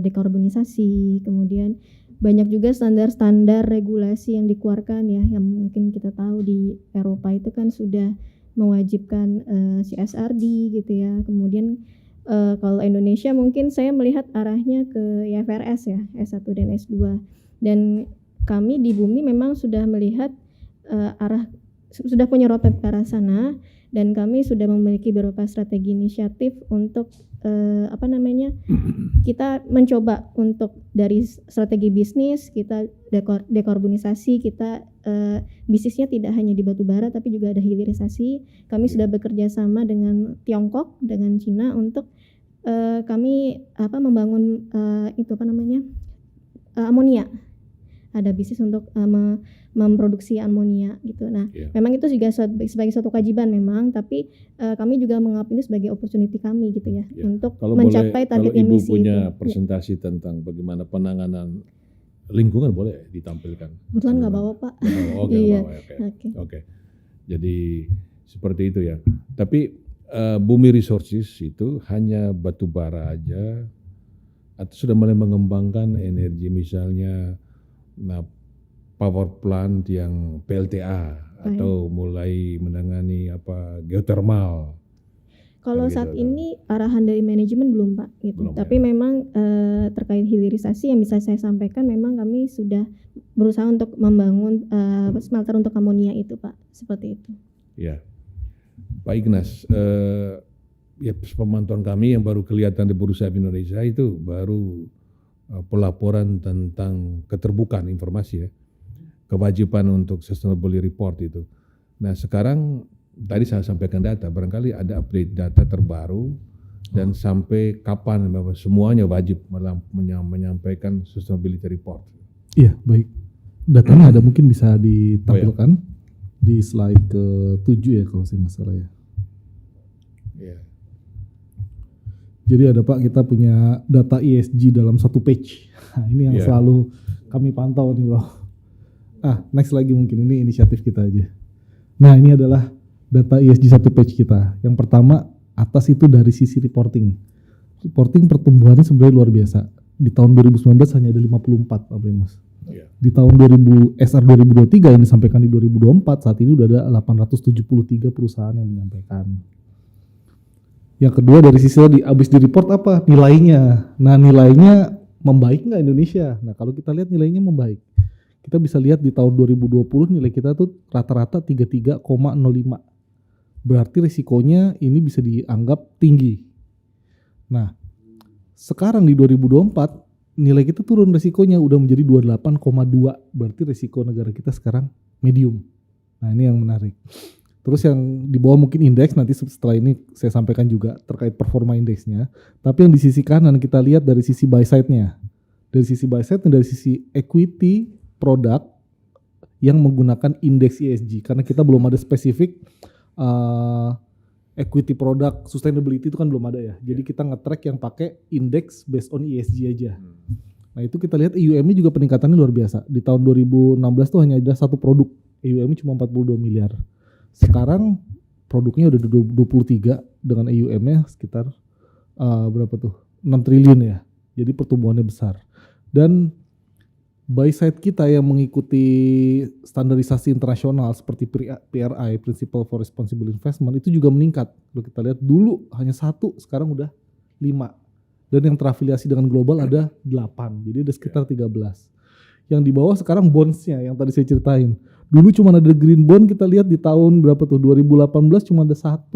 dekarbonisasi, kemudian banyak juga standar-standar regulasi yang dikeluarkan ya, yang mungkin kita tahu di Eropa itu kan sudah mewajibkan CSRD gitu ya. Kemudian kalau Indonesia mungkin saya melihat arahnya ke IFRS ya, S1 dan S2. Dan kami di Bumi memang sudah melihat sudah punya roadmap ke arah sana, dan kami sudah memiliki beberapa strategi inisiatif untuk kita mencoba untuk dari strategi bisnis kita dekarbonisasi, kita bisnisnya tidak hanya di batu bara tapi juga ada hilirisasi. Kami sudah bekerja sama dengan Tiongkok, dengan Cina untuk kami membangun amonia. Ada bisnis untuk memproduksi amonia gitu. Nah, memang itu juga sebagai suatu kewajiban memang, tapi kami juga menganggap ini sebagai opportunity kami gitu ya, untuk kalau mencapai target kalau emisi. Ibu punya itu. presentasi tentang bagaimana penanganan lingkungan boleh ditampilkan. Kebetulan nggak bawa Pak. Oke, Iya. Oke. Jadi seperti itu ya. Tapi Bumi Resources itu hanya batu bara aja atau sudah mulai mengembangkan energi misalnya power plant yang PLTA atau mulai menangani geothermal. Kalau saat ini arahan dari manajemen belum Pak gitu. Belum, tapi memang terkait hilirisasi yang bisa saya sampaikan, memang kami sudah berusaha untuk membangun smelter untuk amonia itu Pak, seperti itu. Ya, Pak Ignas, ya pemantauan kami yang baru kelihatan di Bursa Indonesia itu baru pelaporan tentang keterbukaan informasi ya, kewajiban untuk sustainability report itu. Nah sekarang tadi saya sampaikan data, barangkali ada update data terbaru dan sampai kapan bahwa semuanya wajib menyampaikan sustainability report. Iya, baik. Datanya ada, mungkin bisa ditampilkan di slide ke-7 ya kalau saya nggak salah ya. Iya. Jadi ada Pak, kita punya data ESG dalam satu page. Nah, ini yang selalu kami pantau nih loh. Next lagi mungkin, ini inisiatif kita aja. Nah ini adalah data ESG satu page kita. Yang pertama, atas itu dari sisi reporting. Reporting pertumbuhannya sebenarnya luar biasa. Di tahun 2019 hanya ada 54 Pak Primus. Di tahun SR 2023 yang disampaikan di 2024, saat ini udah ada 873 perusahaan yang menyampaikan. Yang kedua dari sisi tadi abis di report apa nilainya. Nah nilainya membaik nggak Indonesia? Nah kalau kita lihat nilainya membaik. Kita bisa lihat di tahun 2020 nilai kita tuh rata-rata 33,05. Berarti risikonya ini bisa dianggap tinggi. Nah sekarang di 2024 nilai kita turun risikonya udah menjadi 28,2. Berarti risiko negara kita sekarang medium. Nah ini yang menarik. Terus yang di bawah mungkin indeks, nanti setelah ini saya sampaikan juga terkait performa indeksnya. Tapi yang di sisi kanan kita lihat dari sisi buy side-nya. Dari sisi buy side dan dari sisi equity produk yang menggunakan indeks ESG. Karena kita belum ada spesifik equity produk sustainability itu kan belum ada ya. Jadi kita nge-track yang pakai indeks based on ESG aja. Nah itu kita lihat AUM-nya juga peningkatannya luar biasa. Di tahun 2016 tuh hanya ada satu produk, AUM-nya cuma 42 miliar. Sekarang produknya udah 23 dengan AUM-nya sekitar berapa tuh? 6 triliun ya. Jadi pertumbuhannya besar. Dan buy side kita yang mengikuti standarisasi internasional seperti PRI, Principle for Responsible Investment, itu juga meningkat. Kalau kita lihat dulu hanya 1, sekarang udah 5. Dan yang terafiliasi dengan global ada 8. Jadi ada sekitar 13. Yang di bawah sekarang bonds-nya yang tadi saya ceritain. Dulu cuma ada green bond, kita lihat di tahun berapa tuh 2018 cuma ada 1.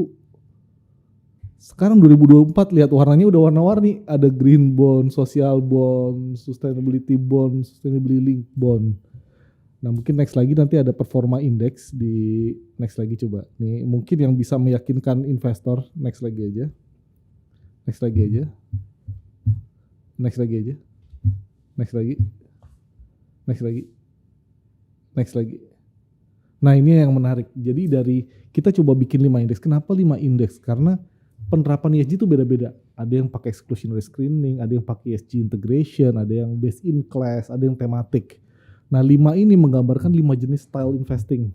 Sekarang 2024 lihat warnanya udah warna-warni, ada green bond, social bond, sustainability bond, sustainability link bond. Nah mungkin next lagi nanti ada performa index di next lagi coba. Nih mungkin yang bisa meyakinkan investor next lagi aja. Next lagi aja. Next lagi aja. Next lagi. Next lagi. Next lagi. Nah ini yang menarik. Jadi dari kita coba bikin 5 indeks. Kenapa 5 indeks? Karena penerapan ESG itu beda-beda. Ada yang pakai exclusionary screening, ada yang pakai ESG integration, ada yang best in class, ada yang tematik. Nah 5 ini menggambarkan 5 jenis style investing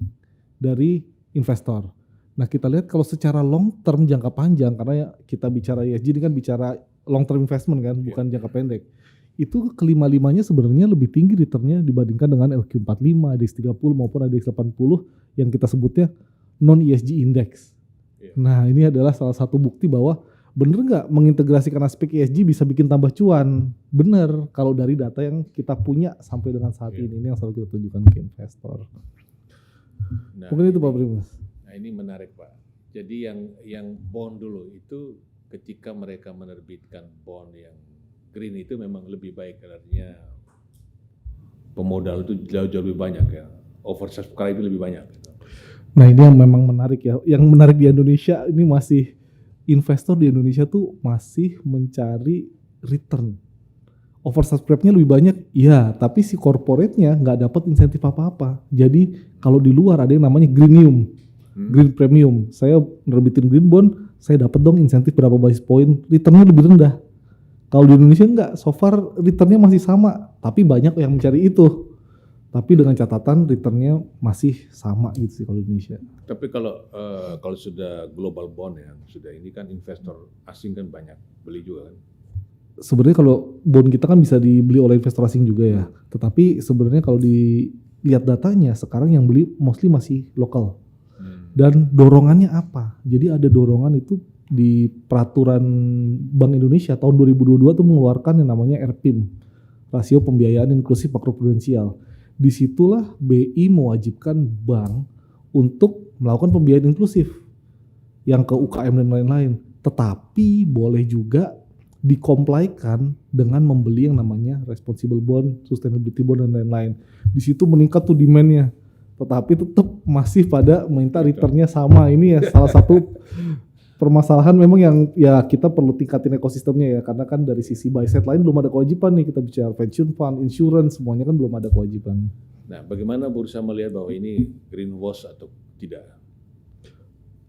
dari investor. Nah kita lihat kalau secara long term jangka panjang, karena kita bicara ESG ini kan bicara long term investment kan, bukan jangka pendek. Itu kelima-limanya sebenarnya lebih tinggi returnnya dibandingkan dengan LQ45, DX30 maupun DX80 yang kita sebutnya non-ESG index. Nah ini adalah salah satu bukti bahwa bener nggak mengintegrasikan aspek ESG bisa bikin tambah cuan. Bener kalau dari data yang kita punya sampai dengan saat ini yang selalu kita tunjukkan ke investor. Nah, Mungkin itu Pak Primus. Nah ini menarik Pak. Jadi yang bond dulu itu ketika mereka menerbitkan bond yang green itu memang lebih baik, artinya pemodal itu jauh lebih banyak ya, oversubscribe lebih banyak. Nah ini yang memang menarik ya. Yang menarik di Indonesia ini masih investor di Indonesia tuh masih mencari return. Oversubscribe-nya lebih banyak, iya, tapi si corporate-nya nggak dapat insentif apa-apa. Jadi kalau di luar ada yang namanya greenium, green premium. Saya nerbitin green bond, saya dapat dong insentif berapa basis point, return-nya lebih rendah. Kalau di Indonesia enggak, so far returnnya masih sama, tapi banyak yang mencari itu. Tapi dengan catatan returnnya masih sama gitu sih kalau di Indonesia. Tapi kalau sudah global bond ya, sudah ini kan investor asing kan banyak beli juga kan. Sebenarnya kalau bond kita kan bisa dibeli oleh investor asing juga ya. Tetapi sebenarnya kalau dilihat datanya sekarang yang beli mostly masih lokal. Dan dorongannya apa? Jadi ada dorongan itu di peraturan Bank Indonesia tahun 2022 tuh mengeluarkan yang namanya RPIM, rasio pembiayaan inklusif makroprudensial. Disitulah BI mewajibkan bank untuk melakukan pembiayaan inklusif yang ke UKM dan lain-lain. Tetapi boleh juga dikomplaikan dengan membeli yang namanya responsible bond, sustainability bond dan lain-lain. Di situ meningkat tuh demand-nya. Tetapi tetap masih pada minta return-nya sama. Ini ya salah satu permasalahan memang yang ya kita perlu tingkatin ekosistemnya ya, karena kan dari sisi buy side lain belum ada kewajiban nih, kita bicara pension fund, insurance, semuanya kan belum ada kewajiban. Nah bagaimana bursa melihat bahwa ini greenwash atau tidak?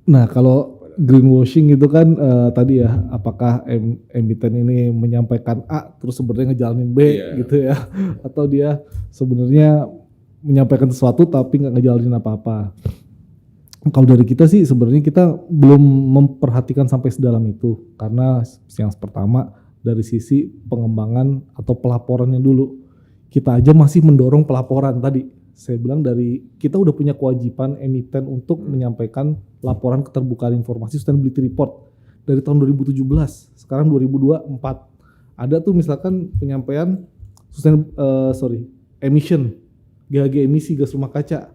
Nah kalau greenwashing itu kan tadi ya, apakah emiten ini menyampaikan A terus sebenarnya ngejalanin B gitu ya, atau dia sebenarnya menyampaikan sesuatu tapi nggak ngejalanin apa-apa. Kalau dari kita sih sebenarnya kita belum memperhatikan sampai sedalam itu, karena yang pertama dari sisi pengembangan atau pelaporannya dulu. Kita aja masih mendorong pelaporan tadi. Saya bilang dari kita udah punya kewajiban emiten untuk menyampaikan laporan keterbukaan informasi sustainability report. dari tahun 2017, sekarang 2024. Ada tuh misalkan penyampaian emission, GHG emisi gas rumah kaca.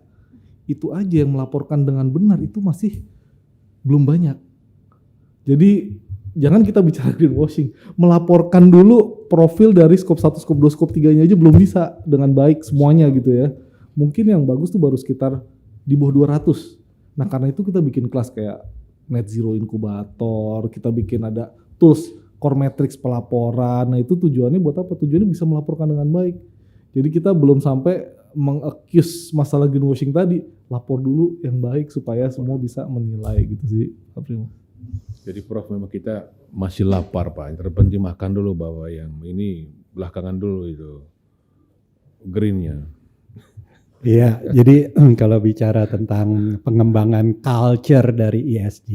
Itu aja yang melaporkan dengan benar itu masih belum banyak. Jadi jangan kita bicara greenwashing, melaporkan dulu profil dari skop 1, skop 2, skop 3-nya aja belum bisa dengan baik semuanya gitu ya. Mungkin yang bagus tuh baru sekitar di bawah 200. Nah karena itu kita bikin kelas kayak Net Zero Inkubator, kita bikin ada tools core metrics pelaporan. Nah itu tujuannya buat apa? Tujuannya bisa melaporkan dengan baik. Jadi kita belum sampai mengaccuse masalah greenwashing tadi, lapor dulu yang baik supaya semua bisa menilai gitu sih Pak Primo. Jadi Prof, memang kita masih lapar Pak, yang terpenting makan dulu, bahwa yang ini belakangan dulu itu greennya. Iya, jadi kalau bicara tentang pengembangan culture dari ESG,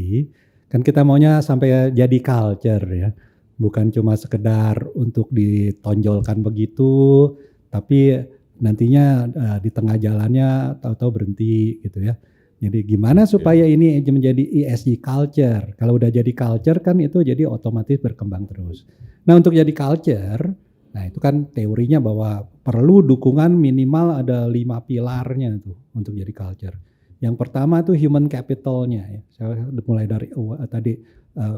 kan kita maunya sampai jadi culture ya, bukan cuma sekedar untuk ditonjolkan begitu, tapi nantinya di tengah jalannya tahu-tahu berhenti gitu ya. Jadi gimana supaya ini menjadi ESG culture? Kalau udah jadi culture kan itu jadi otomatis berkembang terus. Nah untuk jadi culture, nah itu kan teorinya bahwa perlu dukungan minimal ada 5 pilarnya tuh untuk jadi culture. Yang pertama tuh human capitalnya ya. Saya mulai dari tadi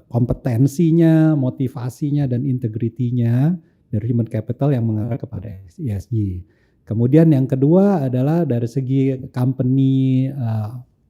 kompetensinya, motivasinya dan integritinya dari human capital yang mengarah kepada ESG. Kemudian yang kedua adalah dari segi company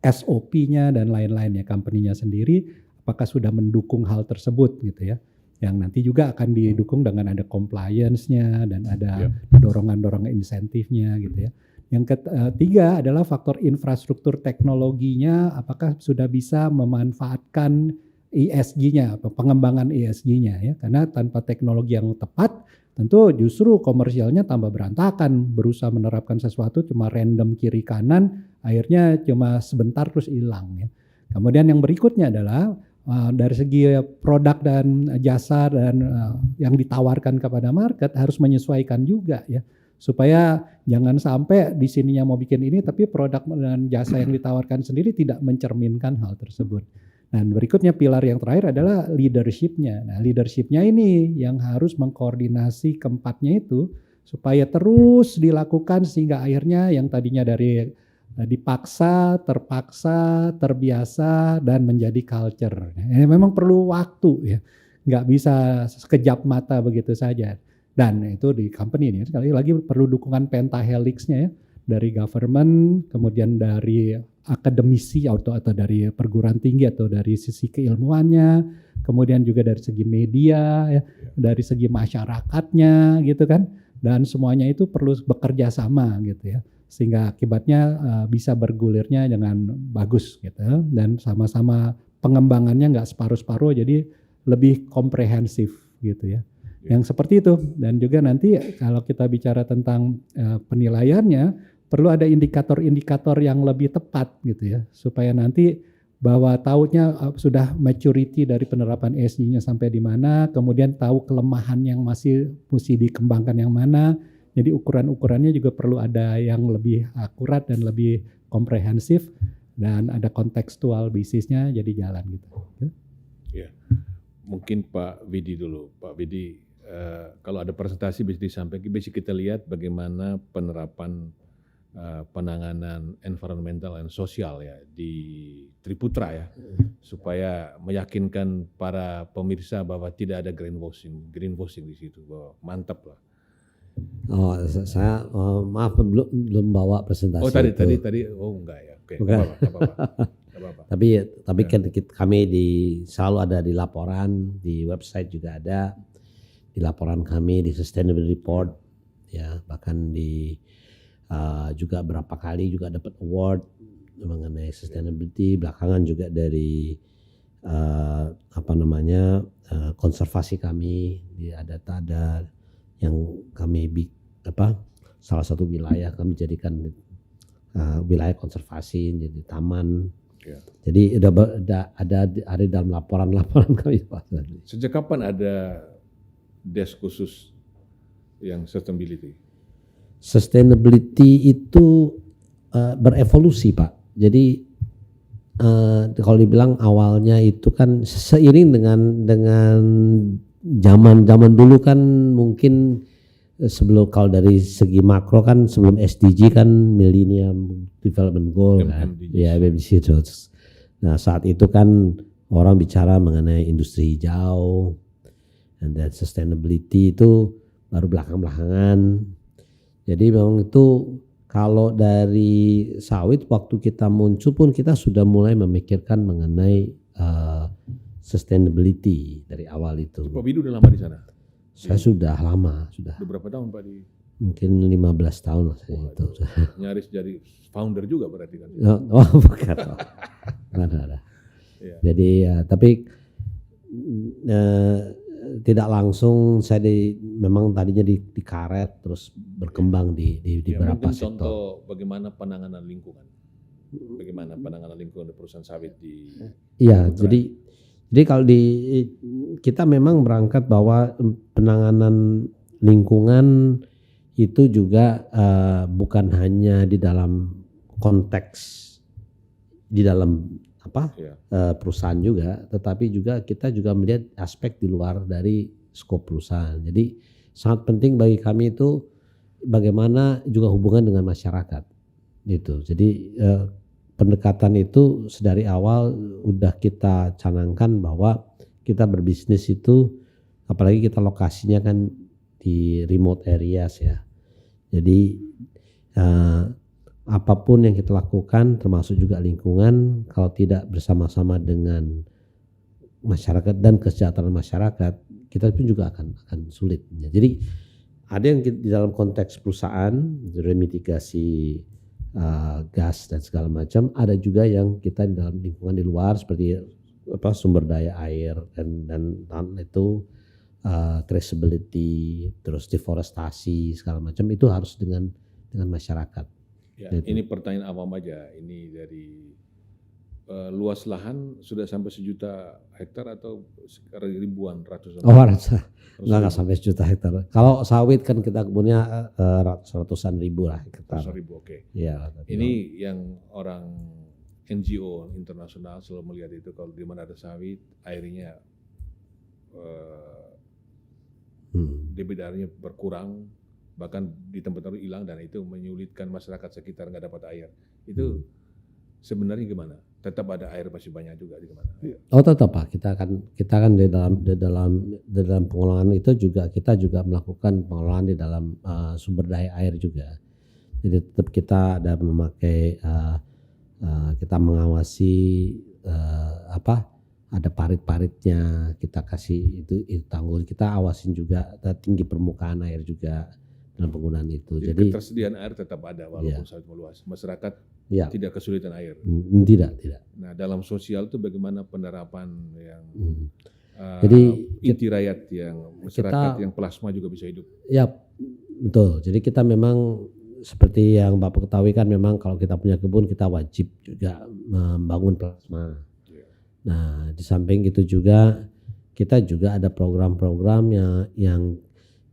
SOP-nya dan lain-lain ya, company-nya sendiri apakah sudah mendukung hal tersebut gitu ya. Yang nanti juga akan didukung dengan ada compliance-nya dan ada dorongan-dorongan insentifnya gitu ya. Yang ketiga adalah faktor infrastruktur teknologinya, apakah sudah bisa memanfaatkan ESG-nya, pengembangan ESG-nya ya. Karena tanpa teknologi yang tepat tentu justru komersialnya tambah berantakan, berusaha menerapkan sesuatu cuma random kiri kanan, akhirnya cuma sebentar terus hilang ya. Kemudian yang berikutnya adalah dari segi produk dan jasa dan yang ditawarkan kepada market harus menyesuaikan juga ya, supaya jangan sampai di sininya mau bikin ini tapi produk dan jasa yang ditawarkan sendiri tidak mencerminkan hal tersebut. Dan berikutnya pilar yang terakhir adalah leadership-nya. Nah, leadership-nya ini yang harus mengkoordinasi keempatnya itu supaya terus dilakukan sehingga akhirnya yang tadinya dari dipaksa, terpaksa, terbiasa dan menjadi culture. Ini memang perlu waktu ya. Nggak bisa sekejap mata begitu saja. Dan itu di company ini sekali lagi perlu dukungan pentahelix-nya ya. Dari government, kemudian dari akademisi atau dari perguruan tinggi atau dari sisi keilmuannya, kemudian juga dari segi media, ya, dari segi masyarakatnya gitu kan, dan semuanya itu perlu bekerja sama gitu ya, sehingga akibatnya bisa bergulirnya dengan bagus gitu, dan sama-sama pengembangannya nggak separuh-separuh, jadi lebih komprehensif gitu ya. Yang seperti itu. Dan juga nanti kalau kita bicara tentang penilaiannya, perlu ada indikator-indikator yang lebih tepat gitu ya, supaya nanti bahwa tahunya sudah maturity dari penerapan ESG-nya sampai di mana, kemudian tahu kelemahan yang masih mesti dikembangkan yang mana. Jadi ukuran-ukurannya juga perlu ada yang lebih akurat dan lebih komprehensif, dan ada kontekstual bisnisnya jadi jalan gitu. Ya, mungkin Pak Widi dulu. Pak Widi, kalau ada presentasi bisa disampaikan, bisa kita lihat bagaimana penerapan penanganan environmental dan sosial ya di Triputra ya, supaya meyakinkan para pemirsa bahwa tidak ada greenwashing di situ, bahwa mantap lah. Oh, saya maaf belum bawa presentasi. Oh tadi oh enggak ya, oke. Apa-apa. Tapi kan kami selalu ada di laporan, di website juga ada, di laporan kami di Sustainability Report ya, bahkan di juga berapa kali juga dapat award mengenai sustainability, belakangan juga dari konservasi kami, ada yang kami salah satu wilayah kami jadikan wilayah konservasi jadi taman. Ya. Jadi ada dalam laporan kami Pak. Sejak kapan ada desk khusus yang sustainability? Sustainability itu berevolusi Pak. Jadi kalau dibilang awalnya itu kan seiring dengan zaman dulu kan mungkin sebelum kalau dari segi makro kan sebelum SDG kan Millennium Development Goal kan, MDGs. ya MDGs terus. Nah saat itu kan orang bicara mengenai industri hijau, and then sustainability itu baru belakangan. Jadi memang itu kalau dari sawit waktu kita muncul pun kita sudah mulai memikirkan mengenai sustainability dari awal itu. Pak Bidu udah lama di sana. Saya sudah lama, sudah Udah berapa tahun Pak di mungkin 15 tahun lah saya itu. nyaris jadi founder juga berarti kan? Oh bukan, ada. Iya. Jadi ya, tapi tidak langsung saya memang tadinya di karet terus berkembang di Ya, beberapa mungkin sektor. contoh bagaimana penanganan lingkungan. Bagaimana penanganan lingkungan di perusahaan sawit di Iya, Putra. jadi kalau kita memang berangkat bahwa penanganan lingkungan itu juga bukan hanya di dalam konteks di dalam ya, perusahaan juga, tetapi juga kita juga melihat aspek di luar dari skop perusahaan. Jadi sangat penting bagi kami itu bagaimana juga hubungan dengan masyarakat, gitu. Jadi pendekatan itu sedari awal udah kita canangkan bahwa kita berbisnis itu, apalagi kita lokasinya kan di remote areas ya. Jadi apapun yang kita lakukan termasuk juga lingkungan, kalau tidak bersama-sama dengan masyarakat dan kesejahteraan masyarakat, kita pun juga akan sulit. Jadi ada yang di dalam konteks perusahaan remitigasi gas dan segala macam, ada juga yang kita di dalam lingkungan di luar seperti sumber daya air dan itu traceability, terus deforestasi segala macam itu harus dengan masyarakat. ya, Gitu. ini pertanyaan awam aja. Ini dari luas lahan sudah sampai 1 juta hektar atau ribuan, ratusan? Oh, nggak sampai 1 juta hektar. Kalau sawit kan kita kebunnya ratusan ribu lah hektar. Ratusan ribu, oke. Ya, Ini yang orang NGO internasional selalu melihat itu, kalau di mana ada sawit, airnya debit airnya berkurang, bahkan di tempat tertentu hilang, dan itu menyulitkan masyarakat sekitar nggak dapat air. Itu sebenarnya gimana? Tetap ada air masih banyak juga di mana? Oh tetap Pak, kita kan di dalam pengelolaan itu juga kita juga melakukan pengelolaan di dalam sumber daya air juga. Jadi tetap kita ada memakai kita mengawasi ada parit-paritnya, kita kasih itu tanggul, kita awasin juga tinggi permukaan air juga dalam penggunaan itu. Jadi ketersediaan air tetap ada walaupun sawit meluas. Masyarakat tidak kesulitan air. Tidak. Nah, dalam sosial itu bagaimana penerapan yang Jadi inti rakyat yang masyarakat yang plasma juga bisa hidup? Ya betul. Jadi kita memang seperti yang Bapak ketahui kan, memang kalau kita punya kebun kita wajib juga membangun plasma. Nah, di samping itu juga kita juga ada program-program yang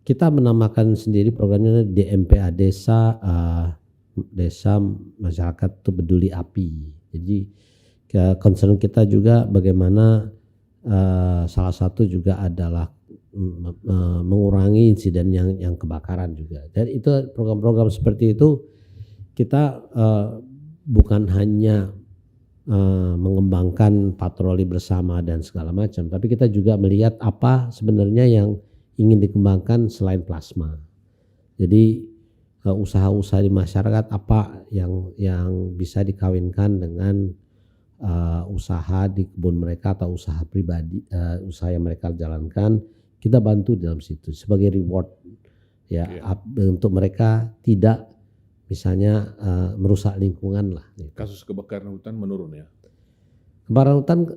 kita menamakan sendiri programnya DMPA Desa Masyarakat itu Peduli Api. Jadi concern kita juga bagaimana salah satu juga adalah mengurangi insiden yang kebakaran juga. Dan itu program-program seperti itu kita bukan hanya mengembangkan patroli bersama dan segala macam, tapi kita juga melihat apa sebenarnya yang ingin dikembangkan selain plasma. Jadi usaha-usaha di masyarakat apa yang bisa dikawinkan dengan usaha di kebun mereka atau usaha pribadi, usaha yang mereka jalankan, kita bantu dalam situ sebagai reward ya, untuk mereka tidak misalnya merusak lingkungan lah. Kasus kebakaran hutan menurun ya? Kebakaran hutan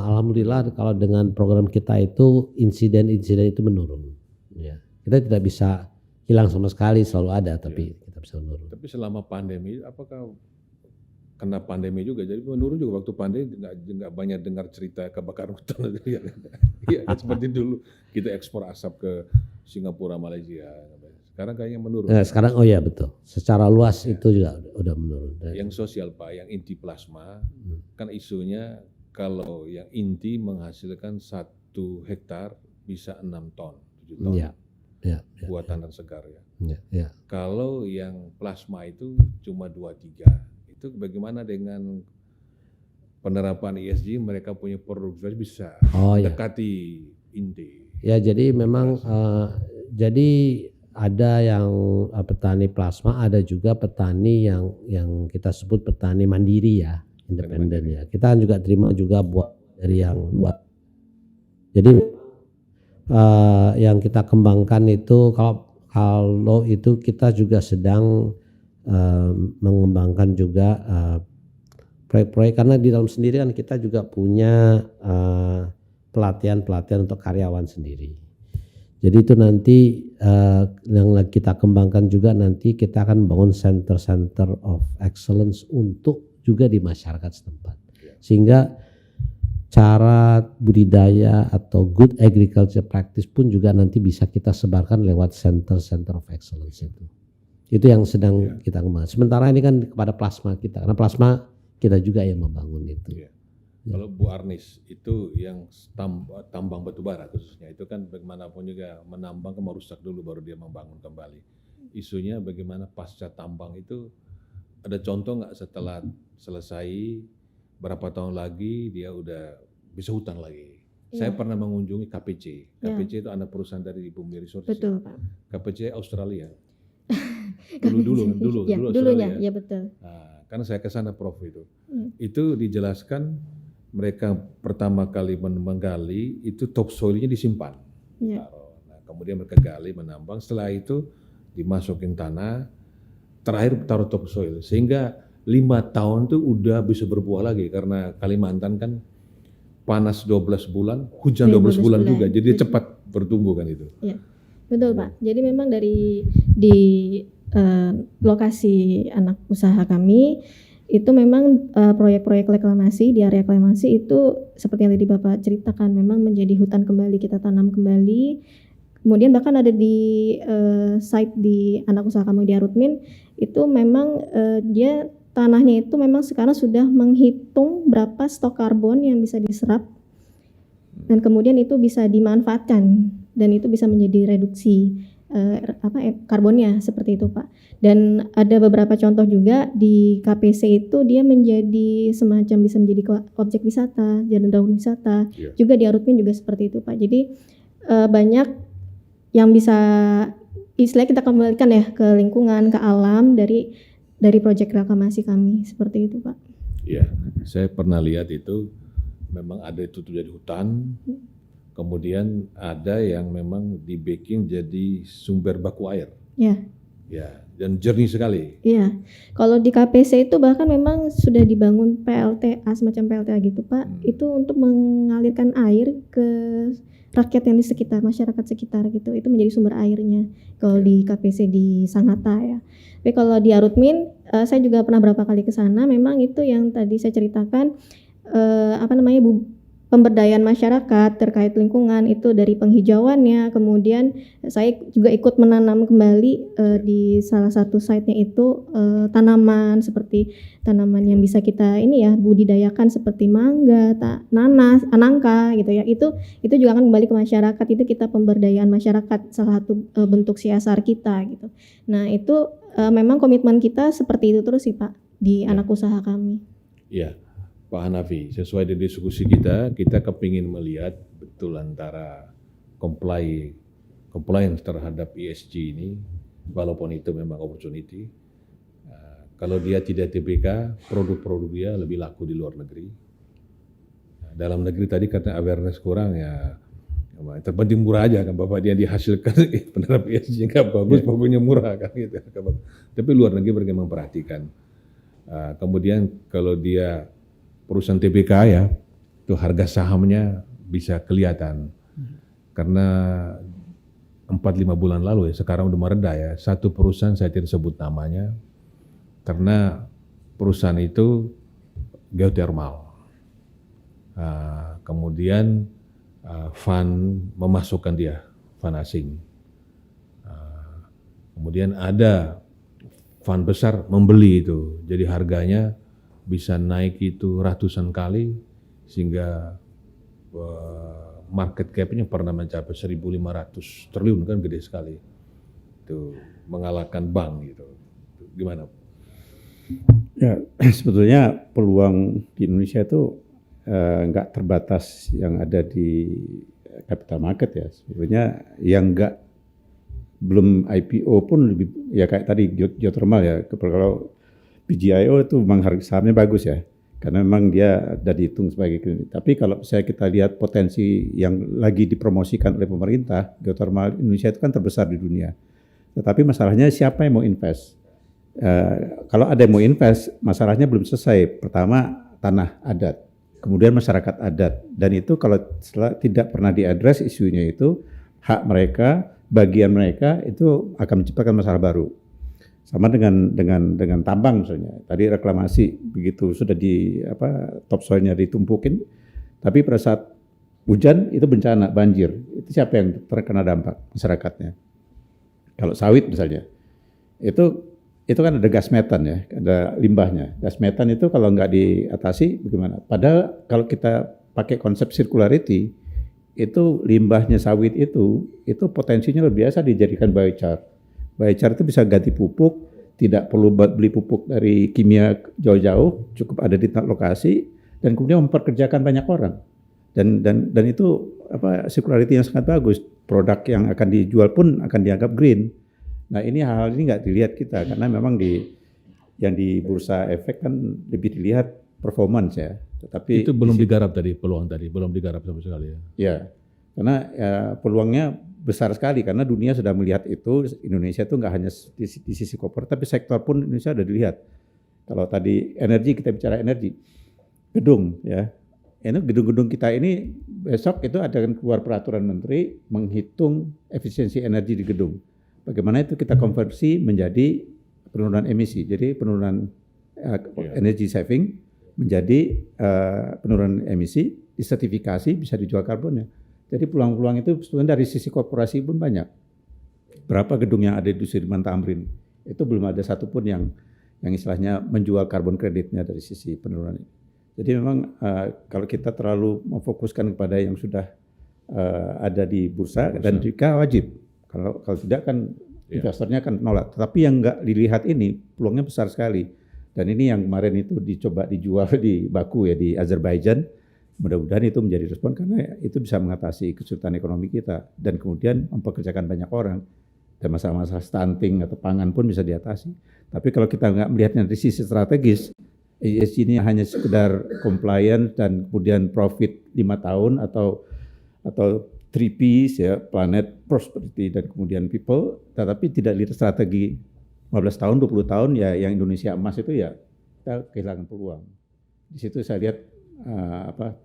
alhamdulillah kalau dengan program kita itu insiden-insiden itu menurun. Ya. Kita tidak bisa hilang sama sekali, selalu ada, tapi kita bisa menurun. Tapi selama pandemi, apakah kena pandemi juga jadi menurun juga? Waktu pandemi nggak banyak dengar cerita kebakaran hutan. Iya, seperti dulu kita ekspor asap ke Singapura, Malaysia. Sekarang kayaknya menurun. Sekarang oh ya betul. Secara luas itu juga udah menurun. Yang sosial Pak, yang inti plasma, kan isunya kalau yang inti menghasilkan 1 hektar bisa 6 ton, 7 ton Ya. buat tanah segar ya. Ya. Kalau yang plasma itu cuma 2-3, itu bagaimana dengan penerapan ESG? Mereka punya produksi bisa mendekati inti. Ya jadi memang jadi ada yang petani plasma, ada juga petani yang kita sebut petani mandiri ya, independen ya. Kita juga terima juga buat dari yang buat. Jadi yang kita kembangkan itu kalau itu kita juga sedang mengembangkan juga proyek-proyek, karena di dalam sendiri kan kita juga punya pelatihan untuk karyawan sendiri. Jadi itu nanti yang kita kembangkan juga, nanti kita akan bangun center of excellence untuk juga di masyarakat setempat, sehingga cara budidaya atau good agriculture practice pun juga nanti bisa kita sebarkan lewat center of excellence itu. Itu yang sedang kita kembangkan. Sementara ini kan kepada plasma kita, karena plasma kita juga yang membangun itu. Kalau Bu Arnis itu yang tambang batubara khususnya, itu kan bagaimanapun juga menambang kan merusak dulu baru dia membangun kembali. Isunya bagaimana pasca tambang itu, ada contoh nggak setelah selesai berapa tahun lagi dia udah bisa hutan lagi. Saya pernah mengunjungi KPC. KPC itu anak perusahaan dari Bumi Resources. Betul Pak. KPC Australia. dulu Dulunya, Australia. ya betul. Nah, karena saya ke sana Prof itu. Itu dijelaskan mereka pertama kali menggali itu topsoilnya disimpan. Nah, kemudian mereka gali, menambang, setelah itu dimasukin tanah, terakhir taruh topsoil, sehingga 5 tahun tuh udah bisa berbuah lagi, karena Kalimantan kan panas 12 bulan, hujan 12 bulan juga, jadi cepat bertumbuh kan itu. Iya, betul Pak. Jadi memang di lokasi anak usaha kami itu memang proyek-proyek reklamasi di area reklamasi itu seperti yang tadi Bapak ceritakan, memang menjadi hutan kembali, kita tanam kembali. Kemudian bahkan ada di site di anak usaha kami di Arutmin itu memang dia tanahnya itu memang sekarang sudah menghitung berapa stok karbon yang bisa diserap dan kemudian itu bisa dimanfaatkan dan itu bisa menjadi reduksi karbonnya, seperti itu Pak. Dan ada beberapa contoh juga di KPC itu dia menjadi semacam bisa menjadi objek wisata, jalan daun wisata. Juga di Arutmin juga seperti itu Pak. Jadi banyak yang bisa istilahnya kita kembalikan ya ke lingkungan, ke alam dari proyek reklamasi kami, seperti itu Pak. Iya, saya pernah lihat itu memang ada itu jadi hutan, kemudian ada yang memang di-backing jadi sumber baku air. Ya. Ya, dan jernih sekali. Iya, kalau di KPC itu bahkan memang sudah dibangun PLTA, semacam PLTA gitu Pak, itu untuk mengalirkan air ke rakyat yang di sekitar, masyarakat sekitar gitu, itu menjadi sumber airnya kalau di KPC di Sangatta ya. Tapi kalau di Arutmin, saya juga pernah berapa kali ke sana, memang itu yang tadi saya ceritakan, pemberdayaan masyarakat terkait lingkungan itu dari penghijauannya, kemudian saya juga ikut menanam kembali di salah satu site-nya itu tanaman seperti tanaman yang bisa kita budidayakan seperti mangga, nanas, anangka gitu ya. Itu juga akan kembali ke masyarakat, itu kita pemberdayaan masyarakat, salah satu bentuk CSR kita gitu. Nah, itu memang komitmen kita seperti itu terus sih Pak di anak usaha kami. Iya. Pak Hanafi, sesuai dengan diskusi kita kepingin melihat betul antara compliance terhadap ESG ini, walaupun itu memang opportunity. Kalau dia tidak TBK, produk-produk dia lebih laku di luar negeri. Dalam negeri tadi karena awareness kurang ya, terpenting murah aja kan, Bapak dia dihasilkan penerap ESG nggak bagus, pokoknya murah kan gitu. Tapi luar negeri mereka memperhatikan. Kemudian kalau dia perusahaan TBK ya, itu harga sahamnya bisa kelihatan. Karena 4-5 bulan lalu ya, sekarang udah meredah ya, satu perusahaan saya tidak sebut namanya, karena perusahaan itu geothermal. Kemudian fund memasukkan dia, fund asing. Kemudian ada fund besar membeli itu, jadi harganya bisa naik itu ratusan kali sehingga market cap-nya pernah mencapai 1.500 triliun, kan gede sekali. Itu mengalahkan bank gitu. Gimana? Ya, sebetulnya peluang di Indonesia itu nggak terbatas yang ada di capital market ya. Sebetulnya yang belum IPO pun lebih, ya kayak tadi geothermal ya. Kalau PGIO itu memang harga sahamnya bagus ya, karena memang dia sudah dihitung sebagai klinik. Tapi kalau saya kita lihat potensi yang lagi dipromosikan oleh pemerintah, geothermal Indonesia itu kan terbesar di dunia. Tetapi masalahnya siapa yang mau invest? Kalau ada yang mau invest, masalahnya belum selesai. Pertama, tanah adat, kemudian masyarakat adat, dan itu kalau tidak pernah diadres isunya itu, hak mereka, bagian mereka itu akan menciptakan masalah baru. Sama dengan tambang misalnya. Tadi reklamasi begitu sudah di topsoilnya ditumpukin, tapi pada saat hujan itu bencana banjir. Itu siapa yang terkena dampak? Masyarakatnya. Kalau sawit misalnya, itu kan ada gas metan ya, ada limbahnya. Gas metan itu kalau nggak diatasi bagaimana? Padahal kalau kita pakai konsep circularity, itu limbahnya sawit itu potensinya luar biasa dijadikan biochar. Biochar itu bisa ganti pupuk, tidak perlu beli pupuk dari kimia jauh-jauh, cukup ada di lokasi, dan kemudian memperkerjakan banyak orang. Dan itu circularity yang sangat bagus. Produk yang akan dijual pun akan dianggap green. Nah ini hal-hal ini nggak dilihat kita, karena memang yang di bursa efek kan lebih dilihat performance ya. Tetapi itu belum digarap tadi, peluang tadi belum digarap sama sekali ya. Ya, karena peluangnya besar sekali karena dunia sudah melihat itu. Indonesia itu nggak hanya di sisi corporate, tapi sektor pun Indonesia sudah dilihat. Kalau tadi energi, kita bicara energi, gedung ya. Ini gedung-gedung kita ini besok itu akan keluar peraturan menteri menghitung efisiensi energi di gedung. Bagaimana itu kita konversi menjadi penurunan emisi. Jadi penurunan energy saving menjadi penurunan emisi, disertifikasi, bisa dijual karbonnya. Jadi peluang-peluang itu sebenarnya dari sisi korporasi pun banyak. Berapa gedung yang ada di Sudirman Tamrin, itu belum ada satupun yang istilahnya menjual karbon kreditnya dari sisi penurunan. Jadi memang kalau kita terlalu memfokuskan kepada yang sudah ada di bursa, dan jika wajib, kalau tidak kan investornya akan nolak. Tetapi yang nggak dilihat ini peluangnya besar sekali. Dan ini yang kemarin itu dicoba dijual di Baku ya, di Azerbaijan. Mudah-mudahan itu menjadi respon karena itu bisa mengatasi kesulitan ekonomi kita dan kemudian mempekerjakan banyak orang. Dan masalah-masalah stunting atau pangan pun bisa diatasi. Tapi kalau kita nggak melihatnya dari sisi strategis, ESG ini hanya sekedar compliant dan kemudian profit 5 tahun atau 3Ps ya, planet, prosperity, dan kemudian people, tetapi tidak lihat strategi 15 tahun, 20 tahun ya, yang Indonesia emas itu ya kita kehilangan peluang. Di situ saya lihat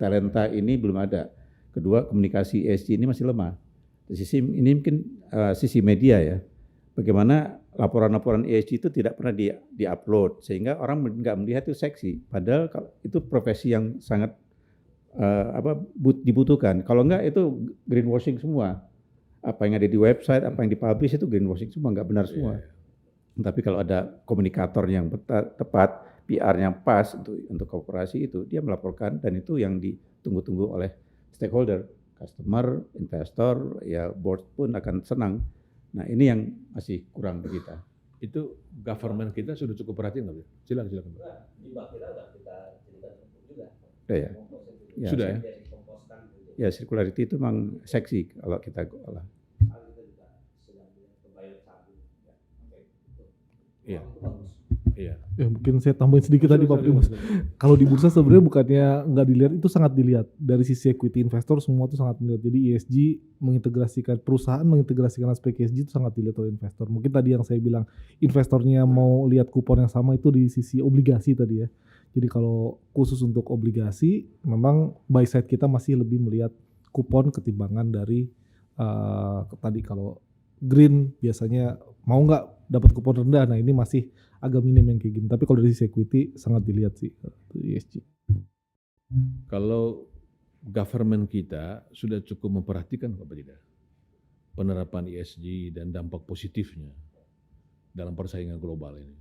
talenta ini belum ada. Kedua, komunikasi ESG ini masih lemah. Di sisi ini mungkin sisi media ya. Bagaimana laporan-laporan ESG itu tidak pernah di-upload sehingga orang nggak melihat itu seksi. Padahal itu profesi yang sangat dibutuhkan. Kalau enggak itu greenwashing semua. Apa yang ada di website, apa yang dipublish itu greenwashing semua, nggak benar semua. Tapi kalau ada komunikator yang tepat, PR yang pas untuk korporasi itu, dia melaporkan dan itu yang ditunggu-tunggu oleh stakeholder, customer, investor, ya board pun akan senang. Nah ini yang masih kurang bagi kita. Itu government kita sudah cukup perhatian nggak? Silakan. Ya, sudah ya. Ya, circularity itu memang seksi kalau kita olah. Iya. Iya. Ya, mungkin saya tambahin sedikit tadi Pak Primus. Kalau di bursa sebenarnya bukannya nggak dilihat, itu sangat dilihat. Dari sisi equity investor semua itu sangat melihat. Jadi ESG mengintegrasikan aspek ESG itu sangat dilihat oleh investor. Mungkin tadi yang saya bilang investornya mau lihat kupon yang sama itu di sisi obligasi tadi ya. Jadi kalau khusus untuk obligasi memang buy side kita masih lebih melihat kupon ketimbangan dari tadi kalau green biasanya mau nggak dapat kupon rendah. Nah ini masih agak minim yang kayak gini. Tapi kalau dari sisi equity sangat dilihat sih ESG. Kalau government kita sudah cukup memperhatikan apa tidak penerapan ESG dan dampak positifnya dalam persaingan global ini?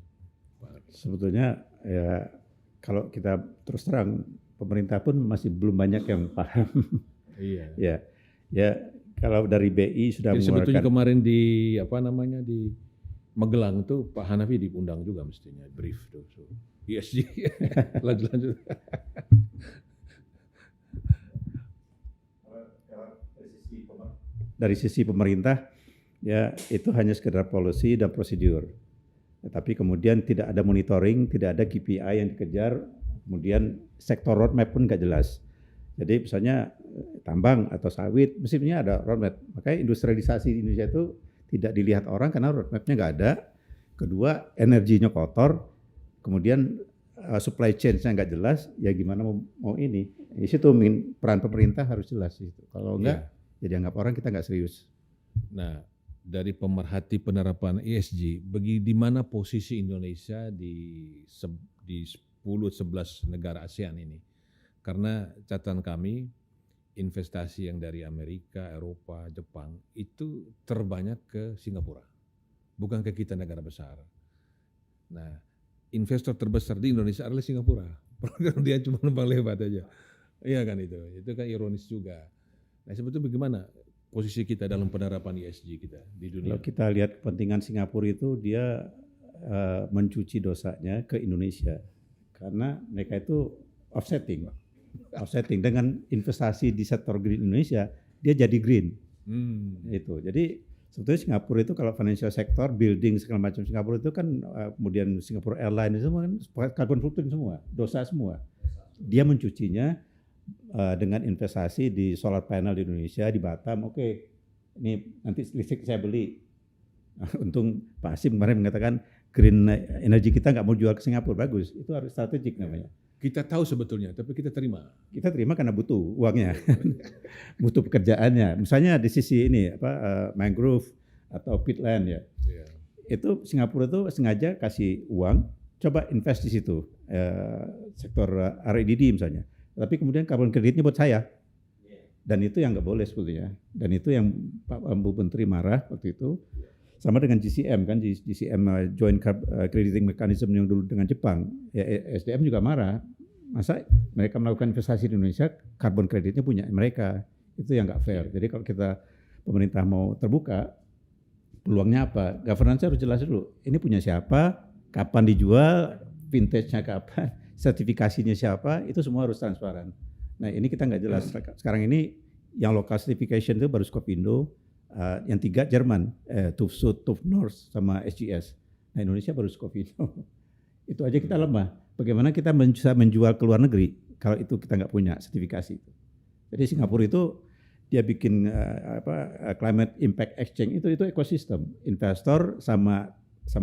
Sebetulnya ya kalau kita terus terang pemerintah pun masih belum banyak yang paham. Iya. Ya kalau dari BI sudah Jadi sebetulnya mengeluarkan kemarin di di Magelang itu Pak Hanafi diundang juga mestinya brief tuh. So, ESG. Lanjut. dari sisi pemerintah ya itu hanya sekedar policy dan prosedur. Tapi kemudian tidak ada monitoring, tidak ada KPI yang dikejar, kemudian sektor roadmap pun nggak jelas. Jadi misalnya tambang atau sawit, mestinya ada roadmap. Makanya industrialisasi di Indonesia itu tidak dilihat orang karena roadmapnya nggak ada. Kedua, energinya kotor, kemudian supply chain-nya nggak jelas, ya gimana mau ini. Di situ peran pemerintah harus jelas. Gitu. Kalau enggak, jadi anggap orang kita nggak serius. Nah, dari pemerhati penerapan ESG, di mana posisi Indonesia di 10-11 negara ASEAN ini? Karena catatan kami, investasi yang dari Amerika, Eropa, Jepang, itu terbanyak ke Singapura. Bukan ke kita negara besar. Nah, investor terbesar di Indonesia adalah Singapura. Karena dia cuma numpang lewat aja. Iya kan itu kan ironis juga. Nah sebetulnya bagaimana posisi kita dalam penerapan ESG kita di dunia? Kalau kita lihat kepentingan Singapura itu dia mencuci dosanya ke Indonesia. Karena mereka itu offsetting dengan investasi di sektor green Indonesia, dia jadi green. Itu. Jadi sebetulnya Singapura itu kalau financial sector, building segala macam Singapura itu kan kemudian Singapore Airlines itu semua kan carbon footprint semua, dosa semua. Dia mencucinya dengan investasi di solar panel di Indonesia, di Batam. Oke, ini nanti listrik saya beli. Untung Pak Hasim kemarin mengatakan green energy kita nggak mau jual ke Singapura, bagus. Itu harus strategik namanya. Kita tahu sebetulnya, tapi kita terima. Kita terima karena butuh uangnya, butuh pekerjaannya. Misalnya di sisi ini mangrove atau peatland ya, itu Singapura tuh sengaja kasih uang, coba invest di situ, sektor REDD misalnya. Tapi kemudian carbon kreditnya buat saya, dan itu yang nggak boleh sebetulnya. Dan itu yang Pak Bu Menteri marah waktu itu. Sama dengan GCM kan, GCM Joint Crediting Mechanism yang dulu dengan Jepang, ya SDM juga marah. Masa mereka melakukan investasi di Indonesia, carbon kreditnya punya mereka, itu yang nggak fair. Jadi kalau kita pemerintah mau terbuka, peluangnya apa? Governance harus jelas dulu. Ini punya siapa, kapan dijual, vintage-nya kapan, sertifikasinya siapa, itu semua harus transparan. Nah ini kita nggak jelas. Sekarang ini yang local certification itu baru Skopindo. Yang 3 Jerman, TÜV Süd, TÜV North, sama SGS. Nah Indonesia baru Skopindo. Itu aja kita lemah. Bagaimana kita bisa menjual ke luar negeri kalau itu kita nggak punya sertifikasi itu. Jadi Singapura itu dia bikin climate impact exchange itu ekosistem. Investor sama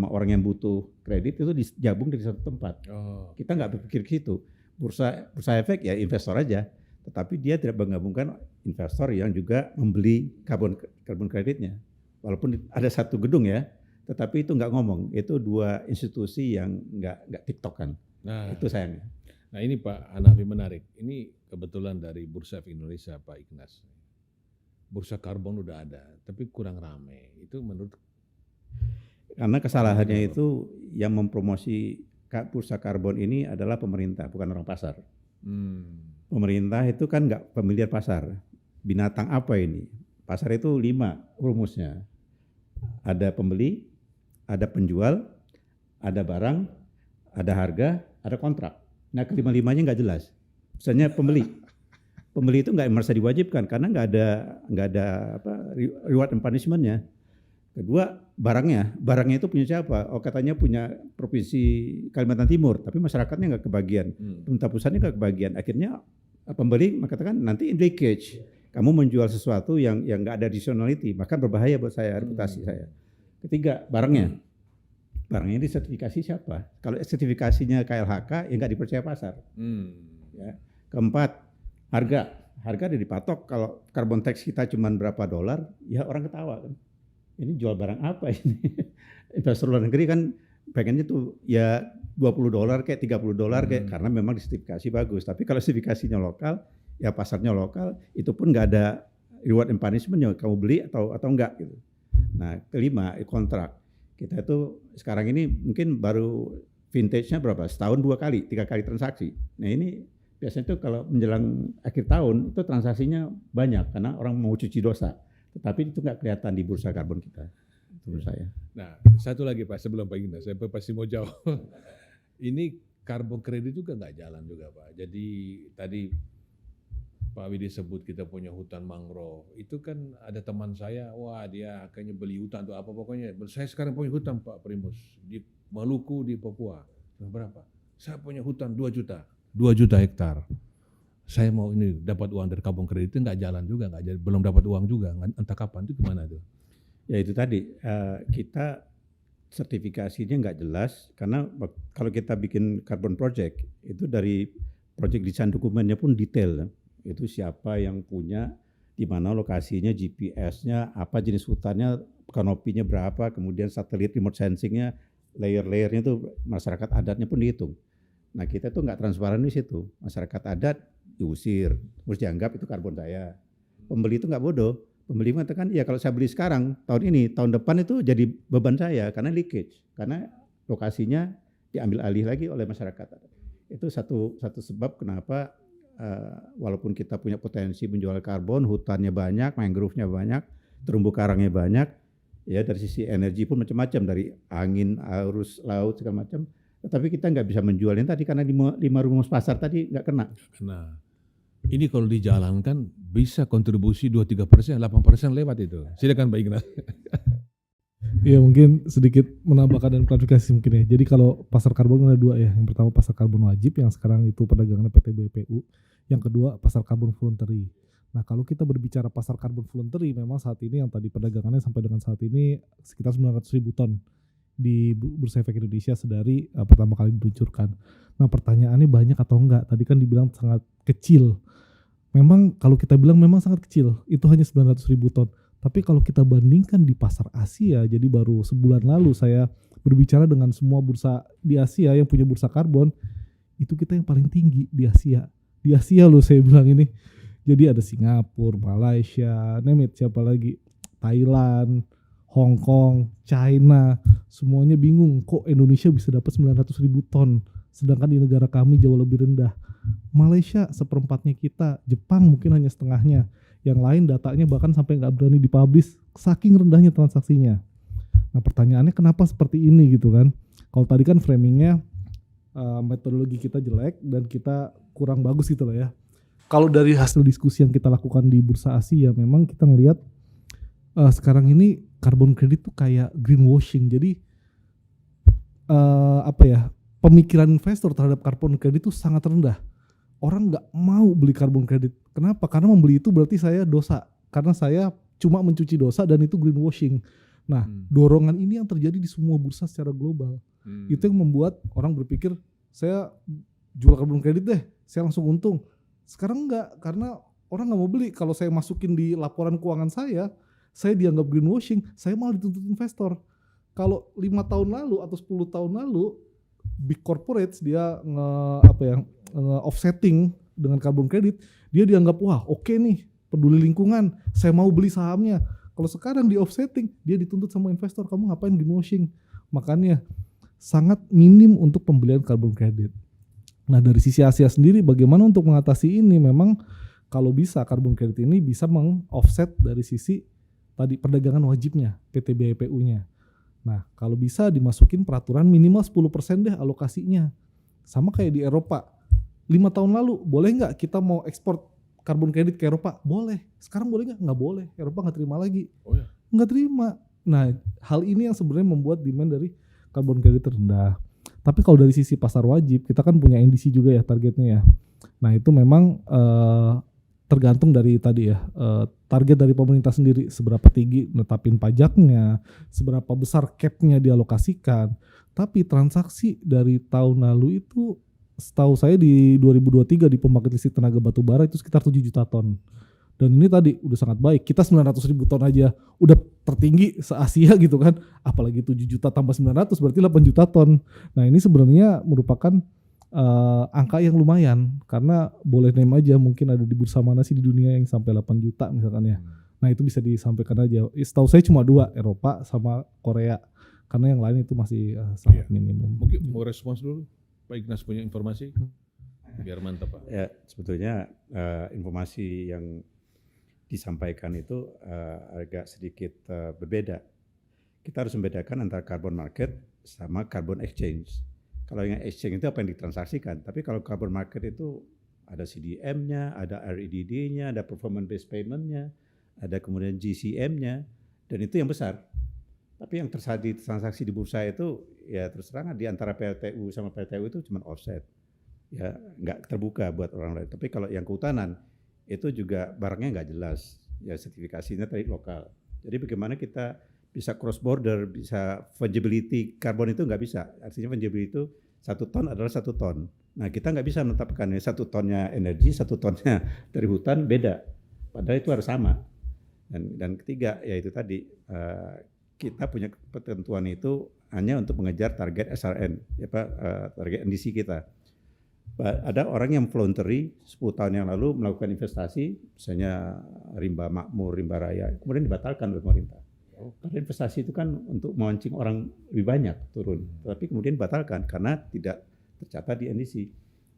orang yang butuh kredit itu digabung di satu tempat. Kita nggak berpikir ke situ. Bursa efek ya investor aja. Tetapi dia tidak menggabungkan investor yang juga membeli karbon kreditnya. Walaupun ada satu gedung ya, tetapi itu nggak ngomong. Itu 2 institusi yang nggak tiktokan. Nah, itu sayangnya. Nah ini Pak Hanafi menarik. Ini kebetulan dari Bursa Efek Indonesia Pak Ignas. Bursa karbon udah ada, tapi kurang rame. Itu menurut? Karena kesalahannya itu yang mempromosi bursa karbon ini adalah pemerintah, bukan orang pasar. Pemerintah itu kan nggak familiar pasar. Binatang apa ini? Pasar itu 5 rumusnya. Ada pembeli, ada penjual, ada barang, ada harga, ada kontrak. Nah kelima-limanya nggak jelas. Misalnya pembeli itu nggak merasa diwajibkan karena nggak ada reward and punishment-nya. Kedua barangnya itu punya siapa? Oh katanya punya Provinsi Kalimantan Timur, tapi masyarakatnya nggak kebagian, pemerintah pusatnya nggak kebagian. Akhirnya pembeli mengatakan nanti in leakage, kamu menjual sesuatu yang nggak ada additionality, maka berbahaya buat saya, reputasi saya. Ketiga barangnya disertifikasi siapa? Kalau sertifikasinya KLHK, ya nggak dipercaya pasar. Ya. Keempat harga udah dipatok. Kalau carbon tax kita cuma berapa $, ya orang ketawa kan. Ini jual barang apa ini? Investor luar negeri kan pengennya tuh ya $20 kayak $30 kayak karena memang disertifikasi bagus. Tapi kalau sertifikasinya lokal, ya pasarnya lokal, itu pun nggak ada reward and punishment yang kamu beli atau enggak gitu. Nah kelima kontrak. Kita itu sekarang ini mungkin baru vintage-nya berapa? Setahun 2 kali, 3 kali transaksi. Nah ini biasanya tuh kalau menjelang akhir tahun itu transaksinya banyak karena orang mau cuci dosa. Tetapi itu nggak kelihatan di bursa karbon kita, menurut saya. Nah, satu lagi Pak, sebelum Pak Ignas, saya pasti mau jawab. Ini karbon kredit juga nggak jalan juga Pak. Jadi tadi Pak Widi sebut kita punya hutan mangrove. Itu kan ada teman saya, wah dia kayaknya beli hutan atau apa pokoknya. Saya sekarang punya hutan Pak Primus di Maluku, di Papua. Berapa? Saya punya hutan 2 juta. 2 juta hektar. Saya mau ini dapat uang dari karbon kredit itu nggak jalan juga, belum dapat uang juga. Entah kapan itu gimana tuh? Ya itu tadi, kita sertifikasinya nggak jelas karena kalau kita bikin carbon project itu dari project design dokumennya pun detail. Itu siapa yang punya, di mana lokasinya, GPS-nya, apa jenis hutannya, kanopinya berapa, kemudian satelit remote sensing-nya, layer-layernya itu masyarakat adatnya pun dihitung. Nah kita tuh nggak transparan di situ. Masyarakat adat diusir, terus dianggap itu karbon saya. Pembeli itu nggak bodoh. Pembeli mengatakan, ya kalau saya beli sekarang, tahun ini, tahun depan itu jadi beban saya karena leakage, karena lokasinya diambil alih lagi oleh masyarakat. Itu satu sebab kenapa walaupun kita punya potensi menjual karbon, hutannya banyak, mangrove-nya banyak, terumbu karangnya banyak, ya dari sisi energi pun macam-macam, dari angin, arus laut segala macam. Tetapi kita nggak bisa menjualnya tadi karena 5 rumus pasar tadi nggak kena. Nah, ini kalau dijalankan bisa kontribusi 2-3%, 8% lewat itu. Silakan Pak Ignas. Ya mungkin sedikit menambahkan dan klarifikasi mungkin ya. Jadi kalau pasar karbon ada 2 ya. Yang pertama pasar karbon wajib yang sekarang itu perdagangan PT BPU. Yang kedua pasar karbon voluntary. Nah kalau kita berbicara pasar karbon voluntary memang saat ini yang tadi perdagangannya sampai dengan saat ini sekitar 900.000 ton di Bursa Efek Indonesia sedari pertama kali diluncurkan. Nah pertanyaannya banyak atau enggak? Tadi kan dibilang sangat kecil. Memang kalau kita bilang memang sangat kecil, itu hanya 900.000 ton. Tapi kalau kita bandingkan di pasar Asia, jadi baru sebulan lalu saya berbicara dengan semua bursa di Asia yang punya bursa karbon, itu kita yang paling tinggi di Asia. Di Asia loh saya bilang ini. Jadi ada Singapura, Malaysia, siapa lagi, Thailand, Hong Kong, China, semuanya bingung kok Indonesia bisa dapat 900.000 ton, sedangkan di negara kami jauh lebih rendah. Malaysia seperempatnya kita, Jepang mungkin hanya setengahnya, yang lain datanya bahkan sampai nggak berani dipublish, saking rendahnya transaksinya. Nah pertanyaannya kenapa seperti ini gitu kan? Kalau tadi kan framingnya metodologi kita jelek dan kita kurang bagus gitu lah ya. Kalau dari hasil diskusi yang kita lakukan di Bursa Asia, memang kita ngelihat sekarang ini carbon credit tuh kayak greenwashing. Jadi pemikiran investor terhadap carbon credit itu sangat rendah. Orang nggak mau beli carbon credit. Kenapa? Karena membeli itu berarti saya dosa. Karena saya cuma mencuci dosa dan itu greenwashing. Nah, dorongan ini yang terjadi di semua bursa secara global. Itu yang membuat orang berpikir, saya jual carbon credit deh, saya langsung untung. Sekarang enggak, karena orang nggak mau beli. Kalau saya masukin di laporan keuangan saya dianggap greenwashing, saya malah dituntut investor. Kalau 5 tahun lalu atau 10 tahun lalu, big corporates dia offsetting dengan carbon credit, dia dianggap wah oke nih, peduli lingkungan, saya mau beli sahamnya. Kalau sekarang di offsetting, dia dituntut sama investor, kamu ngapain greenwashing? Makanya sangat minim untuk pembelian carbon credit. Nah dari sisi Asia sendiri bagaimana untuk mengatasi ini? Memang kalau bisa carbon credit ini bisa meng-offset dari sisi tadi perdagangan wajibnya, PT BPU-nya. Nah kalau bisa dimasukin peraturan minimal 10% deh alokasinya. Sama kayak di Eropa. 5 tahun lalu boleh nggak kita mau ekspor karbon kredit ke Eropa? Boleh. Sekarang boleh nggak? Nggak boleh. Eropa nggak terima lagi. Oh ya? Nggak terima. Nah hal ini yang sebenarnya membuat demand dari karbon kredit rendah. Tapi kalau dari sisi pasar wajib, kita kan punya NDC juga ya targetnya ya. Nah itu memang tergantung dari tadi ya, target dari pemerintah sendiri, seberapa tinggi netapin pajaknya, seberapa besar capnya dialokasikan. Tapi transaksi dari tahun lalu itu setahu saya di 2023 di pembangkit listrik tenaga batu bara itu sekitar 7 juta ton. Dan ini tadi udah sangat baik. Kita 900.000 ton aja udah tertinggi se-Asia gitu kan. Apalagi 7 juta tambah 900 berarti 8 juta ton. Nah ini sebenarnya merupakan angka yang lumayan. Karena boleh name aja mungkin ada di bursa mana sih di dunia yang sampai 8 juta misalkan ya. Nah itu bisa disampaikan aja. Setahu saya cuma 2, Eropa sama Korea. karena yang lain itu masih sangat minimum. Mungkin mau respons dulu, Pak Ignas punya informasi, biar mantap Pak. Ya, sebetulnya informasi yang disampaikan itu agak sedikit berbeda. Kita harus membedakan antara carbon market sama carbon exchange. Kalau yang exchange itu apa yang ditransaksikan, tapi kalau carbon market itu ada CDM-nya, ada REDD-nya, ada performance based payment-nya, ada kemudian GCM-nya, dan itu yang besar. Tapi yang terjadi transaksi di bursa itu ya terus terang di antara PLTU sama PLTU itu cuma offset. Ya nggak terbuka buat orang lain. Tapi kalau yang kehutanan itu juga barangnya nggak jelas. Ya sertifikasinya tadi lokal. Jadi bagaimana kita bisa cross border, bisa fungibility karbon itu nggak bisa. Artinya fungibility itu 1 ton adalah 1 ton. Nah kita nggak bisa menetapkan 1 tonnya energi, 1 tonnya dari hutan beda. Padahal itu harus sama. Dan ketiga yaitu tadi kita punya ketentuan itu hanya untuk mengejar target SRN, target NDC kita. Ada orang yang voluntary 10 tahun yang lalu melakukan investasi, misalnya Rimba Makmur, Rimba Raya, kemudian dibatalkan oleh pemerintah. Karena investasi itu kan untuk memancing orang lebih banyak turun, tapi kemudian dibatalkan karena tidak tercatat di NDC.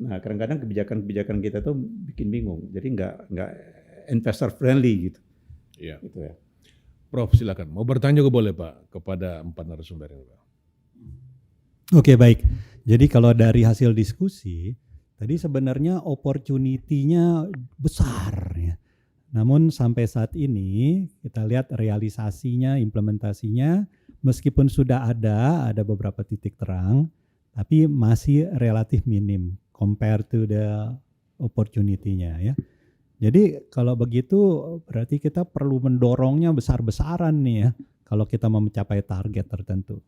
Nah kadang-kadang kebijakan kita tuh bikin bingung, jadi nggak investor friendly gitu. Iya. Gitu ya. Prof silakan, mau bertanya juga boleh Pak kepada 4 narasumber ini Pak. Oke baik, jadi kalau dari hasil diskusi, tadi sebenarnya opportunity-nya besar ya. Namun sampai saat ini kita lihat realisasinya, implementasinya meskipun sudah ada beberapa titik terang, tapi masih relatif minim compared to the opportunity-nya ya. Jadi kalau begitu berarti kita perlu mendorongnya besar-besaran nih ya kalau kita mau mencapai target tertentu.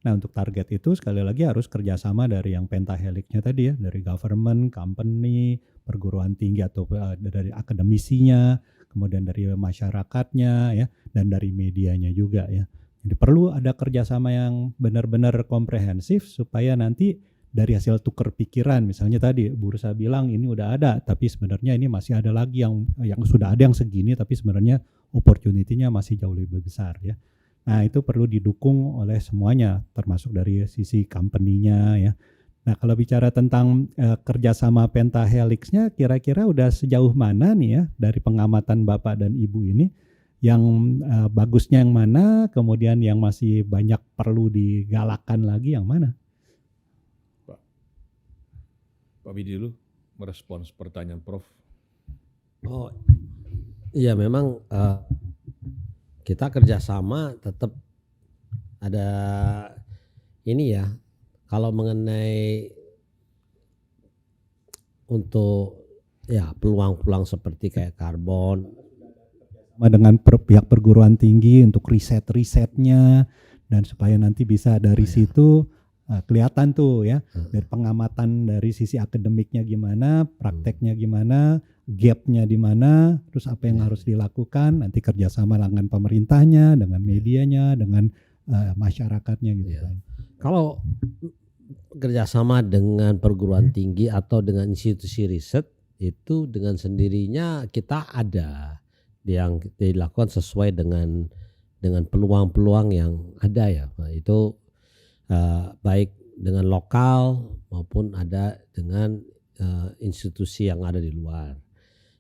Nah untuk target itu sekali lagi harus kerjasama dari yang pentahelixnya tadi ya, dari government, company, perguruan tinggi atau dari akademisinya, kemudian dari masyarakatnya ya, dan dari medianya juga ya. Jadi perlu ada kerjasama yang benar-benar komprehensif supaya nanti dari hasil tukar pikiran, misalnya tadi bursa bilang ini udah ada, tapi sebenarnya ini masih ada lagi yang sudah ada yang segini, tapi sebenarnya opportunity-nya masih jauh lebih besar ya. Nah itu perlu didukung oleh semuanya, termasuk dari sisi company-nya ya. Nah kalau bicara tentang kerjasama pentahelixnya, kira-kira udah sejauh mana nih ya dari pengamatan Bapak dan Ibu ini, yang bagusnya yang mana, kemudian yang masih banyak perlu digalakan lagi yang mana? Pak Widi dulu merespons pertanyaan Prof. Oh iya memang kita kerjasama tetap ada ini ya. Kalau mengenai untuk ya peluang-peluang seperti kayak karbon dengan pihak perguruan tinggi untuk risetnya dan supaya nanti bisa dari situ kelihatan tuh ya dari pengamatan dari sisi akademiknya gimana, prakteknya gimana, gapnya di mana, terus apa yang harus dilakukan, nanti kerjasama dengan pemerintahnya, dengan medianya, dengan masyarakatnya gitu. Kalau kerjasama dengan perguruan tinggi atau dengan institusi riset itu dengan sendirinya kita ada yang dilakukan sesuai dengan peluang-peluang yang ada ya. Itu baik dengan lokal maupun ada dengan institusi yang ada di luar.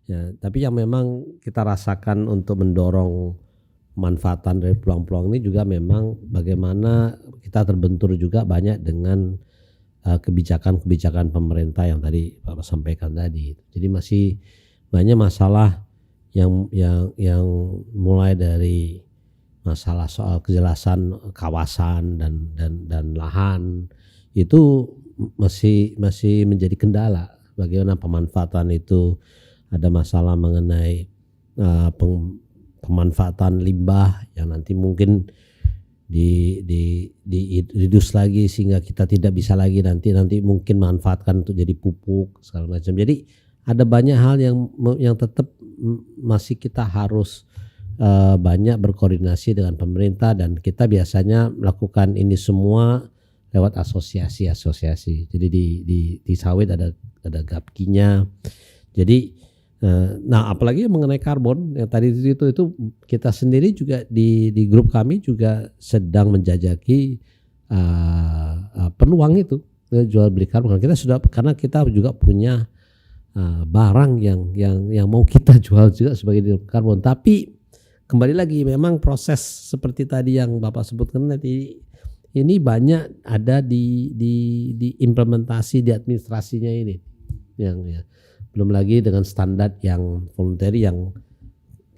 Ya, tapi yang memang kita rasakan untuk mendorong manfaatan dari peluang-peluang ini juga memang bagaimana kita terbentur juga banyak dengan kebijakan-kebijakan pemerintah yang tadi Bapak sampaikan tadi. Jadi masih banyak masalah yang mulai dari masalah soal kejelasan kawasan dan lahan itu masih menjadi kendala. Bagaimana pemanfaatan itu, ada masalah mengenai pemanfaatan limbah yang nanti mungkin reduce lagi sehingga kita tidak bisa lagi nanti mungkin manfaatkan untuk jadi pupuk segala macam. Jadi ada banyak hal yang tetap masih kita harus banyak berkoordinasi dengan pemerintah, dan kita biasanya melakukan ini semua lewat asosiasi. Jadi di sawit ada GAPKI-nya. Jadi Nah, apalagi mengenai karbon yang tadi itu kita sendiri juga di grup kami juga sedang menjajaki peluang itu jual beli karbon. Kita sudah, karena kita juga punya barang yang mau kita jual juga sebagai karbon. Tapi kembali lagi memang proses seperti tadi yang Bapak sebutkan nanti ini banyak ada di implementasi di administrasinya ini yang ya. Belum lagi dengan standar yang voluntary yang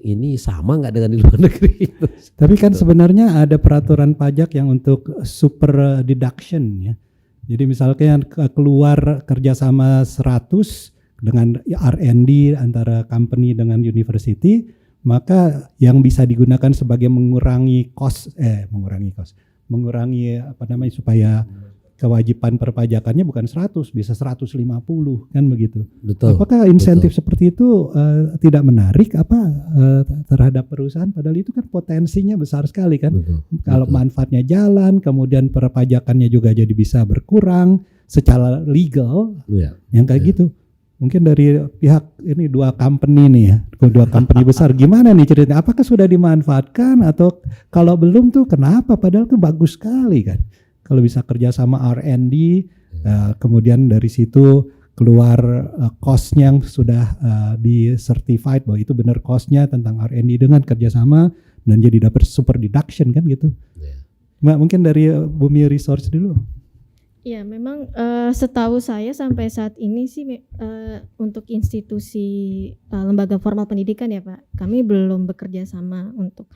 ini sama nggak dengan di luar negeri. Tapi kan sebenarnya ada peraturan pajak yang untuk super deduction ya. Jadi misalnya keluar kerjasama 100 dengan R&D antara company dengan university, maka yang bisa digunakan sebagai mengurangi supaya kewajiban perpajakannya bukan 100, bisa 150 kan begitu. Betul. Apakah insentif seperti itu tidak menarik terhadap perusahaan, padahal itu kan potensinya besar sekali kan. Betul. Kalau manfaatnya jalan, kemudian perpajakannya juga jadi bisa berkurang secara legal, yang kayak gitu. Mungkin dari pihak ini dua company nih ya, dua company besar, gimana nih ceritanya? Apakah sudah dimanfaatkan atau kalau belum tuh kenapa? Padahal tuh bagus sekali kan. Kalau bisa kerja sama R&D, kemudian dari situ keluar cost-nya yang sudah di certified bahwa itu benar cost-nya tentang R&D dengan kerjasama dan jadi dapat super deduction kan gitu. Mbak, mungkin dari Bumi Resource dulu. Ya, memang setahu saya sampai saat ini sih untuk institusi lembaga formal pendidikan ya Pak, kami belum bekerja sama untuk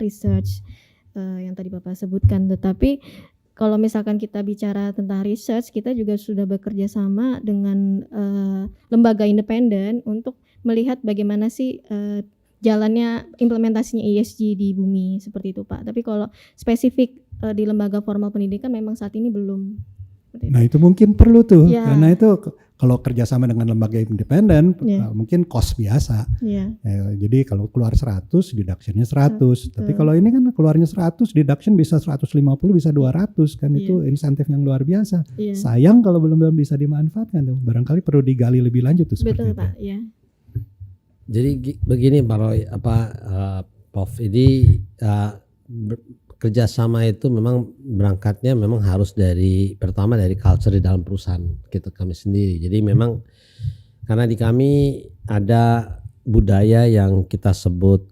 research yang tadi Bapak sebutkan. Tetapi kalau misalkan kita bicara tentang research, kita juga sudah bekerja sama dengan lembaga independen untuk melihat bagaimana sih jalannya implementasinya ESG di bumi seperti itu Pak. Tapi kalau spesifik di lembaga formal pendidikan memang saat ini belum. Nah itu mungkin perlu tuh, ya. Karena itu kalau kerjasama dengan lembaga independen mungkin cost biasa. Ya. Jadi kalau keluar 100, deduction-nya 100. Tapi kalau ini kan keluarnya 100, deduction bisa 150, bisa 200 kan, itu insentif yang luar biasa. Sayang kalau belum bisa dimanfaatkan tuh. Barangkali perlu digali lebih lanjut tuh seperti itu. Pak, ya. Jadi begini Pak Roy, Prof, ini kerjasama itu memang berangkatnya memang harus pertama dari culture di dalam perusahaan kami sendiri. Jadi memang karena di kami ada budaya yang kita sebut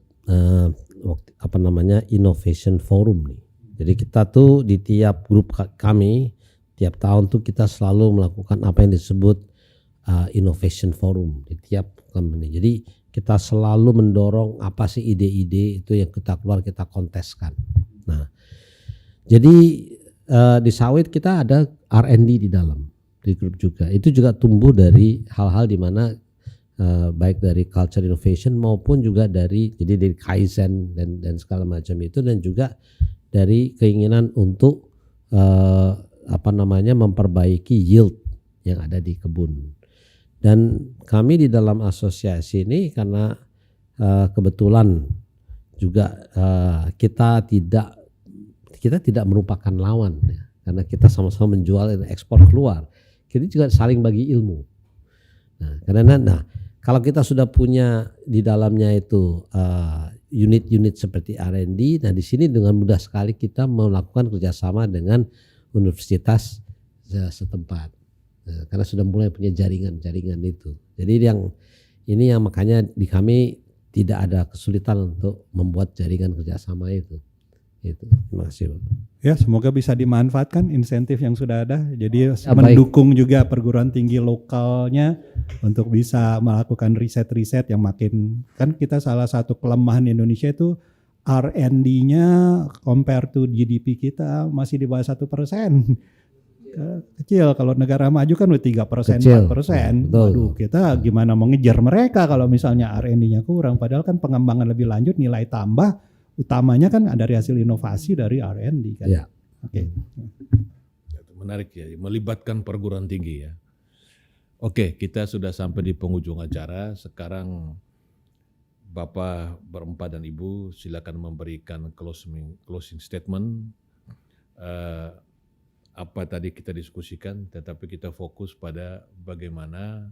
innovation forum nih. Jadi kita tuh di tiap grup kami tiap tahun tuh kita selalu melakukan apa yang disebut innovation forum di tiap company. Jadi kita selalu mendorong apa sih ide-ide itu yang kita keluar, kita konteskan. Nah, jadi di sawit kita ada R&D di dalam di grup juga. Itu juga tumbuh dari hal-hal di mana baik dari culture innovation maupun juga dari Kaizen dan segala macam itu, dan juga dari keinginan untuk memperbaiki yield yang ada di kebun. Dan kami di dalam asosiasi ini karena kebetulan juga kita tidak merupakan lawan ya, karena kita sama-sama menjual dan ekspor keluar. Kita juga saling bagi ilmu. Nah, kalau kita sudah punya di dalamnya itu unit-unit seperti R&D, nah di sini dengan mudah sekali kita melakukan kerjasama dengan universitas setempat. Nah, karena sudah mulai punya jaringan itu. Jadi yang makanya di kami tidak ada kesulitan untuk membuat jaringan kerjasama itu. Terima kasih. Ya, semoga bisa dimanfaatkan insentif yang sudah ada. Jadi mendukung juga perguruan tinggi lokalnya untuk bisa melakukan riset-riset yang makin, kan kita salah satu kelemahan Indonesia itu R&D-nya compare to GDP kita masih di bawah 1%. Kecil. Kalau negara maju kan udah 3%, 4%. Waduh, kita gimana mau ngejar mereka kalau misalnya R&D-nya kurang. Padahal kan pengembangan lebih lanjut, nilai tambah utamanya kan dari hasil inovasi dari R&D kan. Ya. Oke. Menarik ya, melibatkan perguruan tinggi ya. Oke, kita sudah sampai di penghujung acara. Sekarang Bapak berempat dan Ibu silakan memberikan closing statement. Apa tadi kita diskusikan, tetapi kita fokus pada bagaimana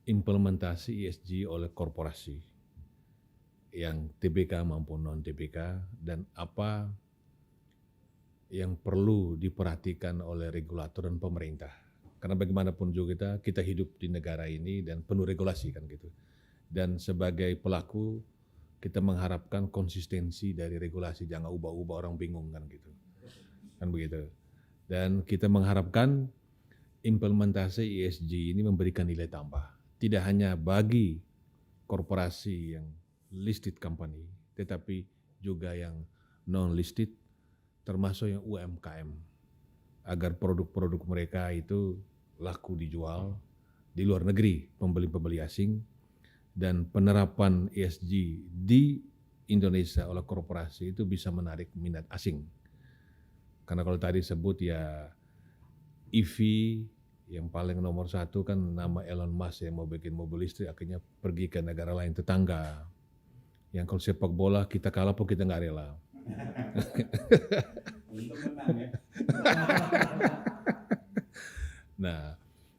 implementasi ESG oleh korporasi yang TBK maupun non-TBK, dan apa yang perlu diperhatikan oleh regulator dan pemerintah. Karena bagaimanapun juga kita hidup di negara ini dan penuh regulasi kan gitu. Dan sebagai pelaku kita mengharapkan konsistensi dari regulasi, jangan ubah-ubah, orang bingung kan gitu. Kan begitu. Dan kita mengharapkan implementasi ESG ini memberikan nilai tambah. Tidak hanya bagi korporasi yang listed company, tetapi juga yang non-listed, termasuk yang UMKM, agar produk-produk mereka itu laku dijual di luar negeri, pembeli-pembeli asing, dan penerapan ESG di Indonesia oleh korporasi itu bisa menarik minat asing. Karena kalau tadi sebut ya EV yang paling nomor satu kan nama Elon Musk yang mau bikin mobil listrik, akhirnya pergi ke negara lain tetangga. Yang kalau sepak bola kita kalah pun kita nggak rela. Nah,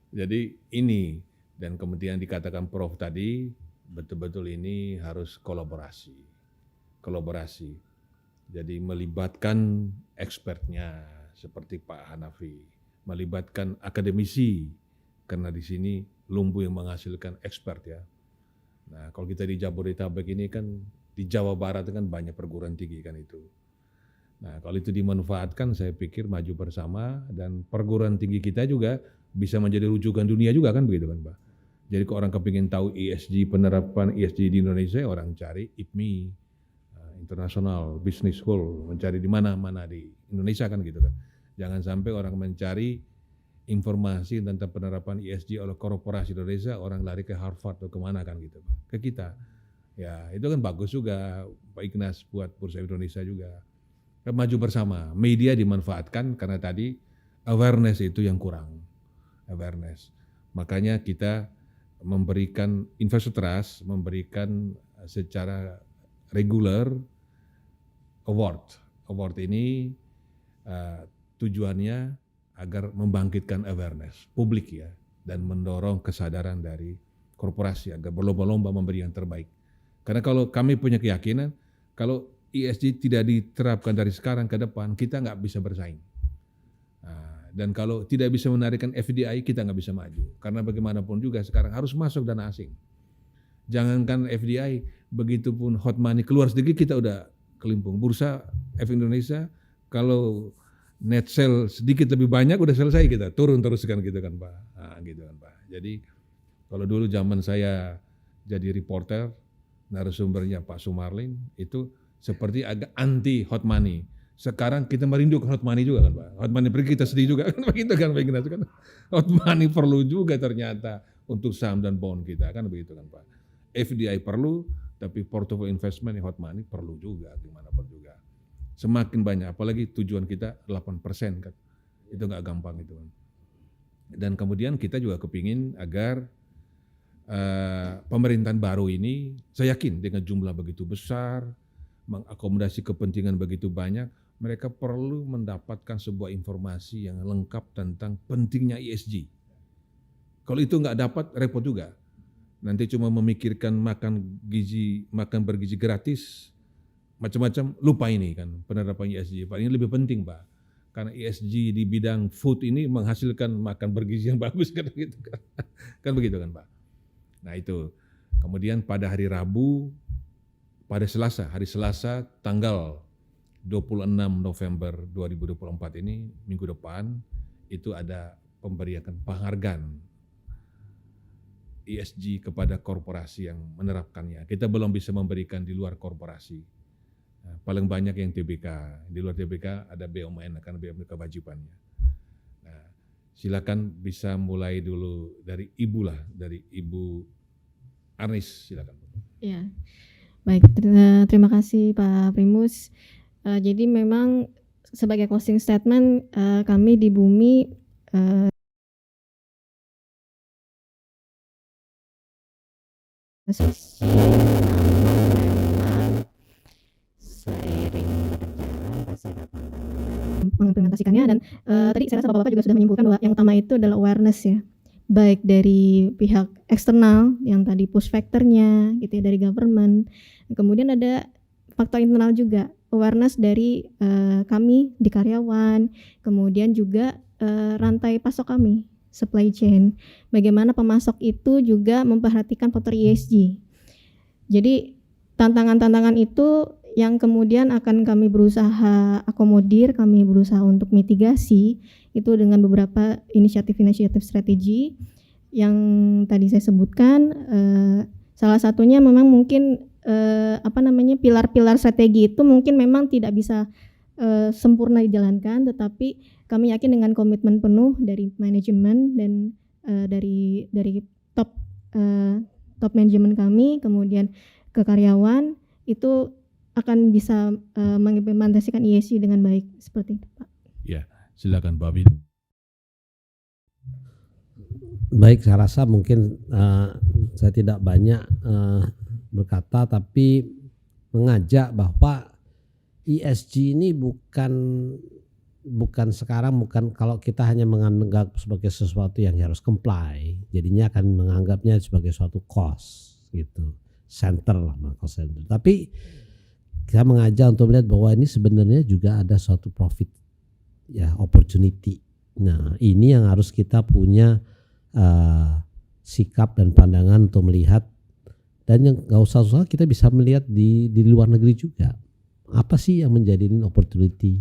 jadi ini, dan kemudian dikatakan Prof tadi, betul-betul ini harus kolaborasi. Jadi melibatkan expertnya seperti Pak Hanafi, melibatkan akademisi, karena di sini Lumbu yang menghasilkan expert ya. Nah, kalau kita di Jabodetabek ini kan, di Jawa Barat kan banyak perguruan tinggi kan itu. Nah, kalau itu dimanfaatkan, saya pikir maju bersama, dan perguruan tinggi kita juga bisa menjadi rujukan dunia juga kan begitu kan Pak. Jadi kalau orang kepingin tahu ESG, penerapan ESG di Indonesia, orang cari IPMI, International Business School, mencari di mana-mana di Indonesia kan gitu kan. Jangan sampai orang mencari informasi tentang penerapan ESG oleh korporasi Indonesia, orang lari ke Harvard atau kemana kan gitu Pak, ke kita. Ya itu kan bagus juga Pak Ignas buat Bursa Indonesia juga. Maju bersama, media dimanfaatkan karena tadi awareness itu yang kurang. Awareness. Makanya kita memberikan investor trust, memberikan secara reguler award. Award ini tujuannya agar membangkitkan awareness publik ya, dan mendorong kesadaran dari korporasi agar berlomba-lomba memberi yang terbaik. Karena kalau kami punya keyakinan, kalau ESG tidak diterapkan dari sekarang ke depan, kita nggak bisa bersaing. Dan kalau tidak bisa menarikkan FDI, kita nggak bisa maju. Karena bagaimanapun juga sekarang harus masuk dana asing. Jangankan FDI, begitupun hot money keluar sedikit kita udah kelimpung. Bursa Efek Indonesia kalau net sale sedikit lebih banyak udah selesai kita, turun terus kan gitu kan Pak. Nah, gitu kan Pak. Jadi kalau dulu zaman saya jadi reporter, narasumbernya Pak Sumarlin itu seperti agak anti hot money. Sekarang kita merindukan hot money juga kan Pak. Hot money pergi kita sedih juga kan begitu kan Pak Ignas kan. Hot money perlu juga ternyata untuk saham dan bond kita kan begitu kan Pak. FDI perlu, tapi portfolio investment hot money perlu juga gimana pun juga. Semakin banyak, apalagi tujuan kita 8% kan. Itu nggak gampang itu kan. Dan kemudian kita juga kepingin agar pemerintahan baru ini, saya yakin dengan jumlah begitu besar, mengakomodasi kepentingan begitu banyak, mereka perlu mendapatkan sebuah informasi yang lengkap tentang pentingnya ESG. Kalau itu nggak dapat, repot juga. Nanti cuma memikirkan makan bergizi gratis, macam-macam, lupa ini kan penerapan ESG. Pak, ini lebih penting Pak, karena ESG di bidang food ini menghasilkan makan bergizi yang bagus kan gitu kan. Kan begitu kan Pak. Nah itu. Kemudian pada hari Rabu, pada hari Selasa tanggal 26 November 2024 ini, minggu depan, itu ada pemberian penghargaan ESG kepada korporasi yang menerapkannya. Kita belum bisa memberikan di luar korporasi. Nah, paling banyak yang TBK. Di luar TBK ada BUMN, karena BUMN kewajibannya. Nah, silakan bisa mulai dulu dari Ibu lah, dari Ibu Arnis, silakan. Ya, baik. Terima kasih Pak Primus. Jadi memang sebagai closing statement, kami di Bumi seiring berjalan pasti dapat mengimplementasikannya, dan tadi saya rasa Bapak-Bapak juga sudah menyimpulkan bahwa yang utama itu adalah awareness ya. baik dari pihak eksternal yang tadi push factor-nya gitu ya, dari government. Kemudian ada faktor internal juga, awareness dari kami di karyawan, kemudian juga rantai pasok kami, supply chain. Bagaimana pemasok itu juga memperhatikan faktor ESG. Jadi tantangan-tantangan itu yang kemudian akan kami berusaha akomodir, kami berusaha untuk mitigasi itu dengan beberapa inisiatif-inisiatif strategi yang tadi saya sebutkan. Salah satunya memang mungkin pilar-pilar strategi itu mungkin memang tidak bisa sempurna dijalankan, tetapi kami yakin dengan komitmen penuh dari manajemen dan dari top manajemen kami, kemudian ke karyawan, itu akan bisa mengimplementasikan ESG dengan baik seperti itu, Pak. Ya, silakan Pak Bin. Baik, saya rasa mungkin saya tidak banyak berkata, tapi mengajak bahwa ESG ini bukan sekarang, bukan kalau kita hanya menganggap sebagai sesuatu yang harus comply, jadinya akan menganggapnya sebagai suatu cost gitu, center lah, cost center. Tapi kita mengajak untuk melihat bahwa ini sebenarnya juga ada suatu profit, ya, opportunity. Nah, ini yang harus kita punya sikap dan pandangan untuk melihat, dan yang nggak usah susah, kita bisa melihat di luar negeri juga apa sih yang menjadi opportunity.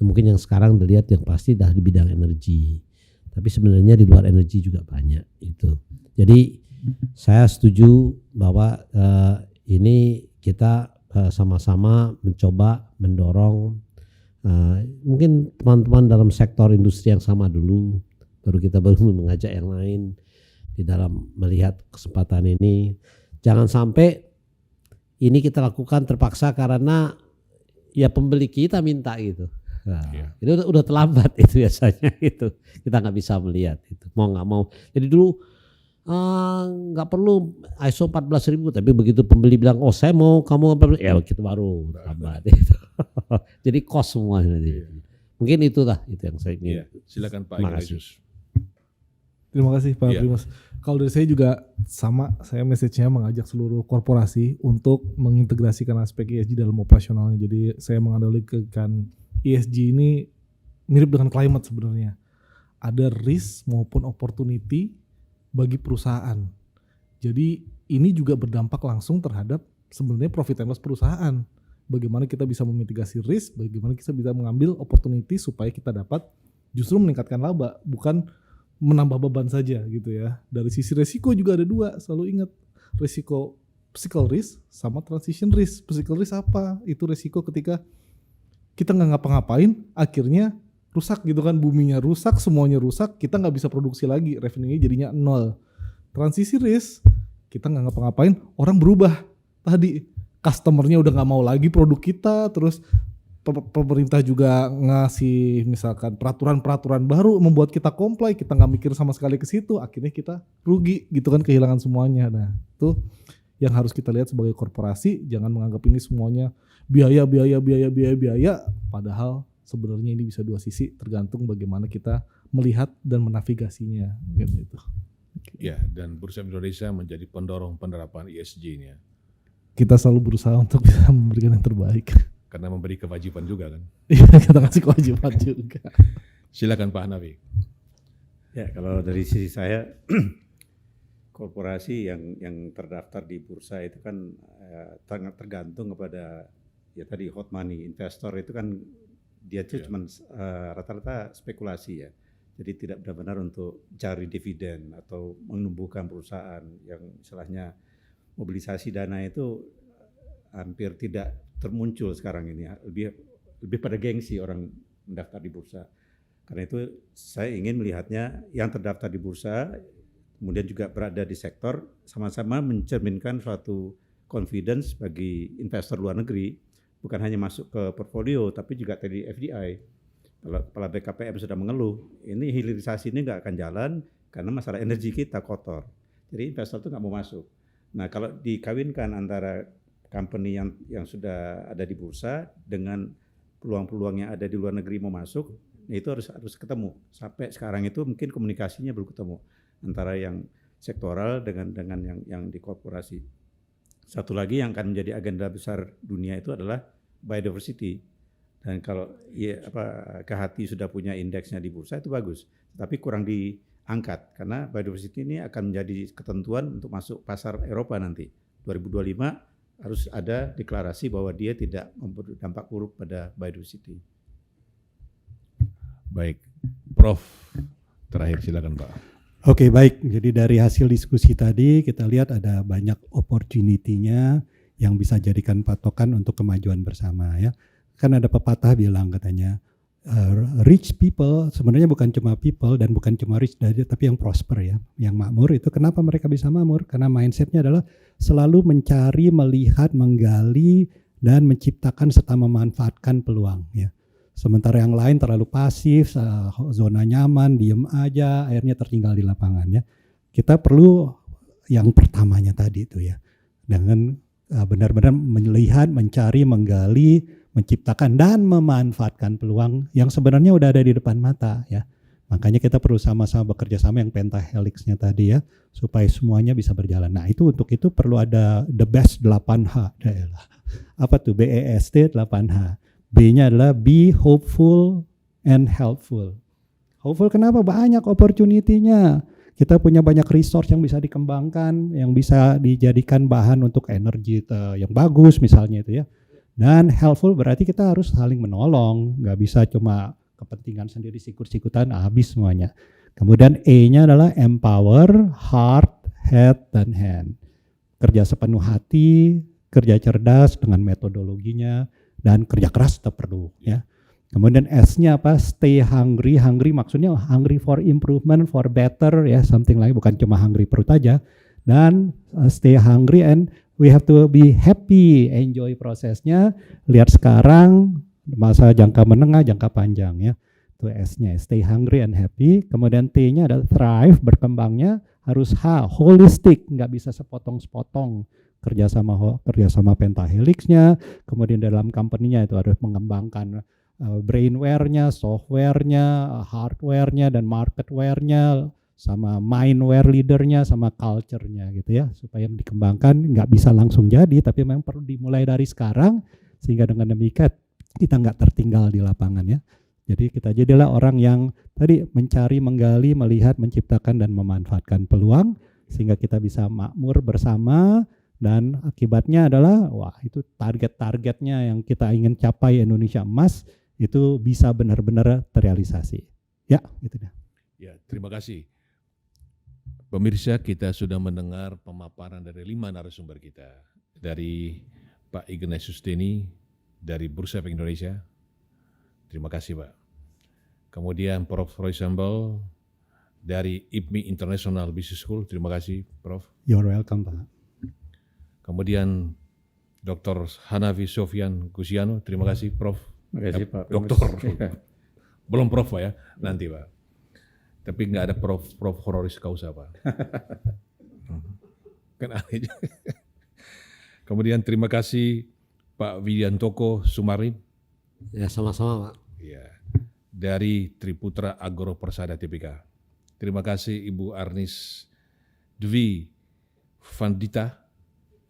Mungkin yang sekarang dilihat yang pasti dah di bidang energi, tapi sebenarnya di luar energi juga banyak itu. Jadi saya setuju bahwa ini kita sama-sama mencoba mendorong, mungkin teman-teman dalam sektor industri yang sama dulu, baru kita mengajak yang lain di dalam melihat kesempatan ini. Jangan sampai ini kita lakukan terpaksa karena ya pembeli kita minta gitu. Nah, itu udah terlambat itu biasanya, itu kita nggak bisa melihat itu, mau nggak mau. Jadi dulu nggak perlu ISO 14.000, tapi begitu pembeli bilang, oh saya mau kamu, ya kita baru terlambat itu. Jadi cost semua nanti. Mungkin itulah itu yang saya ingin. Silakan Pak Ignatius. Terima kasih Pak Primus. Kalau dari saya juga sama, saya message-nya mengajak seluruh korporasi untuk mengintegrasikan aspek ESG dalam operasionalnya. Jadi saya menganalogikan ESG ini mirip dengan climate sebenarnya. Ada risk maupun opportunity bagi perusahaan. Jadi ini juga berdampak langsung terhadap sebenarnya profit and loss perusahaan. Bagaimana kita bisa memitigasi risk, bagaimana kita bisa mengambil opportunity supaya kita dapat justru meningkatkan laba, bukan menambah beban saja gitu ya. Dari sisi resiko juga ada dua, selalu ingat, resiko physical risk sama transition risk. Physical risk apa? Itu resiko ketika kita nggak ngapa-ngapain, akhirnya rusak gitu kan, buminya rusak, semuanya rusak, kita nggak bisa produksi lagi, revenue-nya jadinya nol. Transisi risk, kita nggak ngapa-ngapain, orang berubah. Tadi customer-nya udah nggak mau lagi produk kita, terus pemerintah juga ngasih misalkan peraturan-peraturan baru membuat kita comply, kita nggak mikir sama sekali ke situ, akhirnya kita rugi gitu kan, kehilangan semuanya. Nah itu yang harus kita lihat sebagai korporasi, jangan menganggap ini semuanya biaya, padahal sebenarnya ini bisa dua sisi, tergantung bagaimana kita melihat dan menavigasinya gitu. Ya, dan Bursa Indonesia menjadi pendorong penerapan ESG-nya. Kita selalu berusaha untuk bisa memberikan yang terbaik. Karena memberi kewajiban juga kan. Iya, kita kasih kewajiban juga. Silakan Pak Hanafi. Ya, kalau dari sisi saya, korporasi yang terdaftar di bursa itu kan tergantung kepada ya tadi hot money, investor itu kan dia tuh cuma rata-rata spekulasi ya. Jadi tidak benar-benar untuk cari dividen atau menumbuhkan perusahaan yang istilahnya mobilisasi dana itu hampir tidak termuncul sekarang ini, lebih pada gengsi orang mendaftar di bursa. Karena itu saya ingin melihatnya yang terdaftar di bursa kemudian juga berada di sektor sama-sama mencerminkan suatu confidence bagi investor luar negeri, bukan hanya masuk ke portfolio tapi juga tadi FDI. Kalau kepala BKPM sudah mengeluh, ini hilirisasi ini nggak akan jalan karena masalah energi kita kotor. Jadi investor itu nggak mau masuk. Nah kalau dikawinkan antara company yang sudah ada di bursa dengan peluang-peluang yang ada di luar negeri mau masuk, itu harus ketemu. Sampai sekarang itu mungkin komunikasinya belum ketemu. antara yang sektoral dengan yang di korporasi. Satu lagi yang akan menjadi agenda besar dunia itu adalah biodiversity. Dan kalau KHT sudah punya indeksnya di bursa itu bagus, tapi kurang diangkat karena biodiversity ini akan menjadi ketentuan untuk masuk pasar Eropa nanti. 2025 harus ada deklarasi bahwa dia tidak berdampak buruk pada biodiversity. Baik, Prof. Terakhir silakan Pak. Oke, baik. Jadi dari hasil diskusi tadi kita lihat ada banyak opportunity-nya yang bisa jadikan patokan untuk kemajuan bersama ya. Kan ada pepatah bilang katanya rich people sebenarnya bukan cuma people dan bukan cuma rich tapi yang prosper ya, yang makmur. Itu kenapa mereka bisa makmur? Karena mindset-nya adalah selalu mencari, melihat, menggali dan menciptakan serta memanfaatkan peluang ya. Sementara yang lain terlalu pasif, zona nyaman, diem aja, akhirnya tertinggal di lapangan ya. Kita perlu yang pertamanya tadi itu ya, dengan benar-benar melihat, mencari, menggali, menciptakan dan memanfaatkan peluang yang sebenarnya udah ada di depan mata ya. Makanya kita perlu sama-sama bekerja sama yang pentahelix-nya tadi ya, supaya semuanya bisa berjalan. Nah untuk itu perlu ada the best 8H. Apa tuh BEST 8H? B-nya adalah be hopeful and helpful. Hopeful kenapa? Banyak opportunity-nya. Kita punya banyak resource yang bisa dikembangkan, yang bisa dijadikan bahan untuk energi yang bagus misalnya itu ya. Dan helpful berarti kita harus saling menolong, nggak bisa cuma kepentingan sendiri sikut-sikutan habis semuanya. Kemudian E-nya adalah empower, heart, head, dan hand. Kerja sepenuh hati, kerja cerdas dengan metodologinya, dan kerja keras tetap perlu ya. Kemudian S-nya apa? Stay hungry. Hungry maksudnya hungry for improvement, for better ya, something like bukan cuma hungry perut aja. Dan stay hungry and we have to be happy, enjoy prosesnya. Lihat sekarang masa jangka menengah, jangka panjang ya. Itu S-nya, stay hungry and happy. Kemudian T-nya adalah thrive, berkembangnya harus holistic, nggak bisa sepotong-sepotong. Kerjasama pentahelix-nya, kemudian dalam company-nya itu harus mengembangkan brainware-nya, software-nya, hardware-nya, dan marketware-nya, sama mindware leader-nya, sama culture-nya gitu ya, supaya dikembangkan, nggak bisa langsung jadi, tapi memang perlu dimulai dari sekarang, sehingga dengan demikian kita nggak tertinggal di lapangan ya. Jadi kita jadilah orang yang tadi mencari, menggali, melihat, menciptakan, dan memanfaatkan peluang, sehingga kita bisa makmur bersama. Dan akibatnya adalah, wah itu target-targetnya yang kita ingin capai Indonesia Emas, itu bisa benar-benar terrealisasi. Ya, gitu dah. Ya, terima kasih. Pemirsa, kita sudah mendengar pemaparan dari 5 narasumber kita. Dari Pak Ignatius Deni, dari Bursa Efek Indonesia. Terima kasih Pak. Kemudian Prof. Roy Sambal, dari IPMI International Business School. Terima kasih Prof. You're welcome Pak. Kemudian Dr. Hanafi Sofyan Gusiano, terima kasih Prof. Terima kasih Pak. Dokter. Belum Prof Pak ya, nanti Pak. Tapi nggak ada Prof honoris causa Pak. Kan aneh. Kemudian terima kasih Pak Widiantoko Sumarin. Ya sama-sama Pak. Ya, dari Triputra Agro Persada Tbk. Terima kasih Ibu Arnis Dwi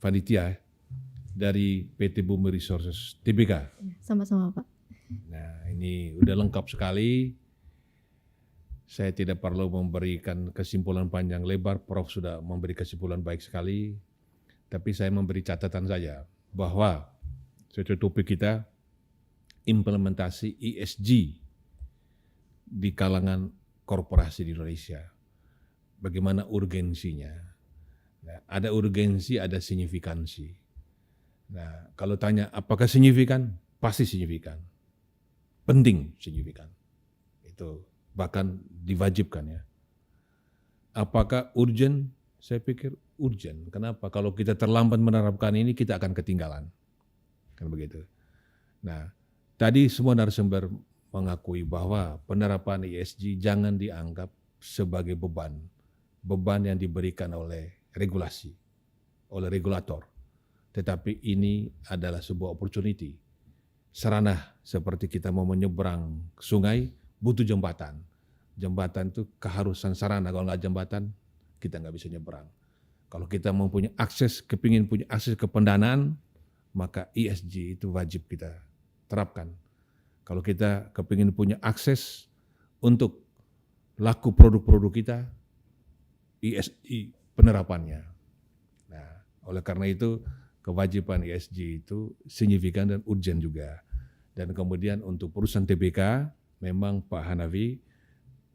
Vanditia dari PT Bumi Resources Tbk. Sama-sama Pak. Nah ini udah lengkap sekali. Saya tidak perlu memberikan kesimpulan panjang lebar, Prof sudah memberi kesimpulan baik sekali. Tapi saya memberi catatan saja bahwa sesuai topik kita implementasi ESG di kalangan korporasi di Indonesia. Bagaimana urgensinya? Nah, ada urgensi, ada signifikansi. Nah, kalau tanya apakah signifikan? Pasti signifikan. Penting signifikan. Itu bahkan diwajibkan ya. Apakah urgent? Saya pikir urgent. Kenapa? Kalau kita terlambat menerapkan ini, kita akan ketinggalan. Kan begitu. Nah, tadi semua narasumber mengakui bahwa penerapan ESG jangan dianggap sebagai beban. Beban yang diberikan oleh regulasi, oleh regulator. Tetapi ini adalah sebuah opportunity. Sarana seperti kita mau menyeberang sungai, butuh jembatan. Jembatan itu keharusan sarana, kalau nggak jembatan kita nggak bisa nyebrang. Kalau kita mau punya akses, kepingin punya akses ke pendanaan, maka ESG itu wajib kita terapkan. Kalau kita kepingin punya akses untuk laku produk-produk kita, ESG penerapannya. Nah, oleh karena itu kewajiban ESG itu signifikan dan urgent juga. Dan kemudian untuk perusahaan TBK, memang Pak Hanafi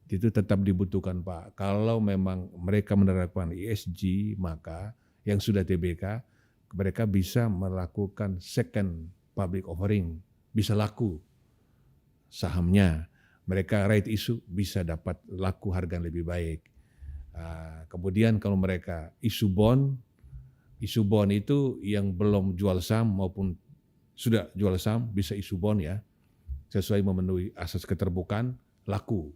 itu tetap dibutuhkan Pak. Kalau memang mereka menerapkan ESG, maka yang sudah TBK, mereka bisa melakukan second public offering, bisa laku sahamnya. Mereka right issue bisa dapat laku harga yang lebih baik. Kemudian kalau mereka issue bond itu yang belum jual saham maupun sudah jual saham bisa issue bond ya, sesuai memenuhi asas keterbukaan, laku.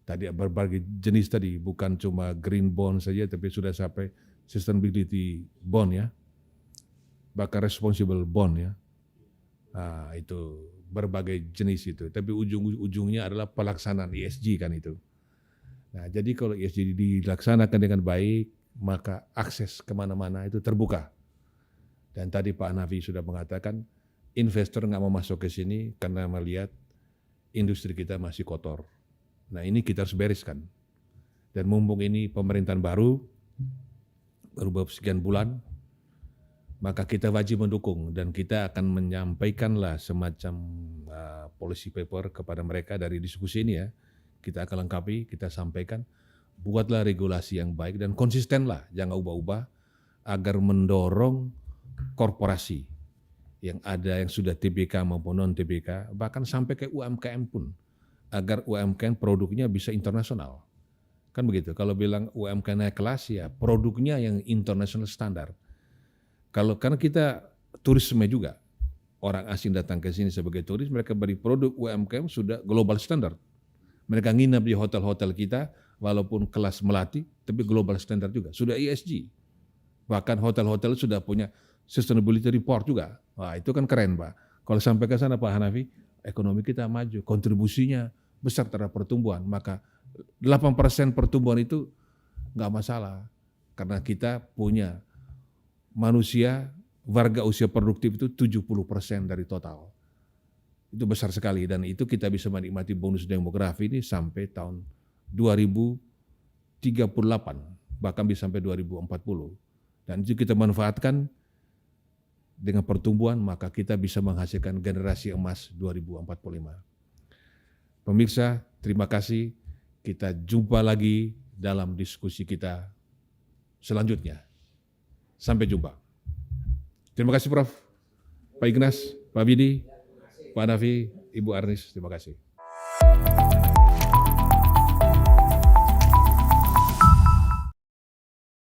Tadi berbagai jenis tadi, bukan cuma green bond saja, tapi sudah sampai sustainability bond ya, bahkan responsible bond ya. Itu berbagai jenis itu. Tapi ujung-ujungnya adalah pelaksanaan ESG kan itu. Nah, jadi kalau ESG dilaksanakan dengan baik, maka akses kemana-mana itu terbuka. Dan tadi Pak Hanafi sudah mengatakan, investor nggak mau masuk ke sini karena melihat industri kita masih kotor. Nah ini kita harus bereskan. Dan mumpung ini pemerintahan baru beberapa sekian bulan, maka kita wajib mendukung dan kita akan menyampaikanlah semacam policy paper kepada mereka dari diskusi ini ya. Kita akan lengkapi, kita sampaikan, buatlah regulasi yang baik dan konsistenlah, jangan ubah-ubah agar mendorong korporasi yang ada yang sudah TBK maupun non TBK, bahkan sampai ke UMKM pun, agar UMKM produknya bisa internasional. Kan begitu, kalau bilang UMKM naik kelas ya produknya yang international standar. Karena kita turisme juga, orang asing datang ke sini sebagai turis, mereka beri produk UMKM sudah global standard. Mereka nginap di hotel-hotel kita, walaupun kelas melati, tapi global standard juga, sudah ESG. Bahkan hotel-hotel sudah punya sustainability report juga. Wah itu kan keren Pak. Kalau sampai ke sana Pak Hanafi, ekonomi kita maju, kontribusinya besar terhadap pertumbuhan, maka 8% pertumbuhan itu nggak masalah. Karena kita punya manusia, warga usia produktif itu 70% dari total. Itu besar sekali dan itu kita bisa menikmati bonus demografi ini sampai tahun 2038, bahkan bisa sampai 2040. Dan itu kita manfaatkan dengan pertumbuhan, maka kita bisa menghasilkan generasi emas 2045. Pemirsa, terima kasih. Kita jumpa lagi dalam diskusi kita selanjutnya. Sampai jumpa. Terima kasih Prof. Pak Ignas, Pak Bidi, Pak Hanafi, Ibu Arnis, terima kasih.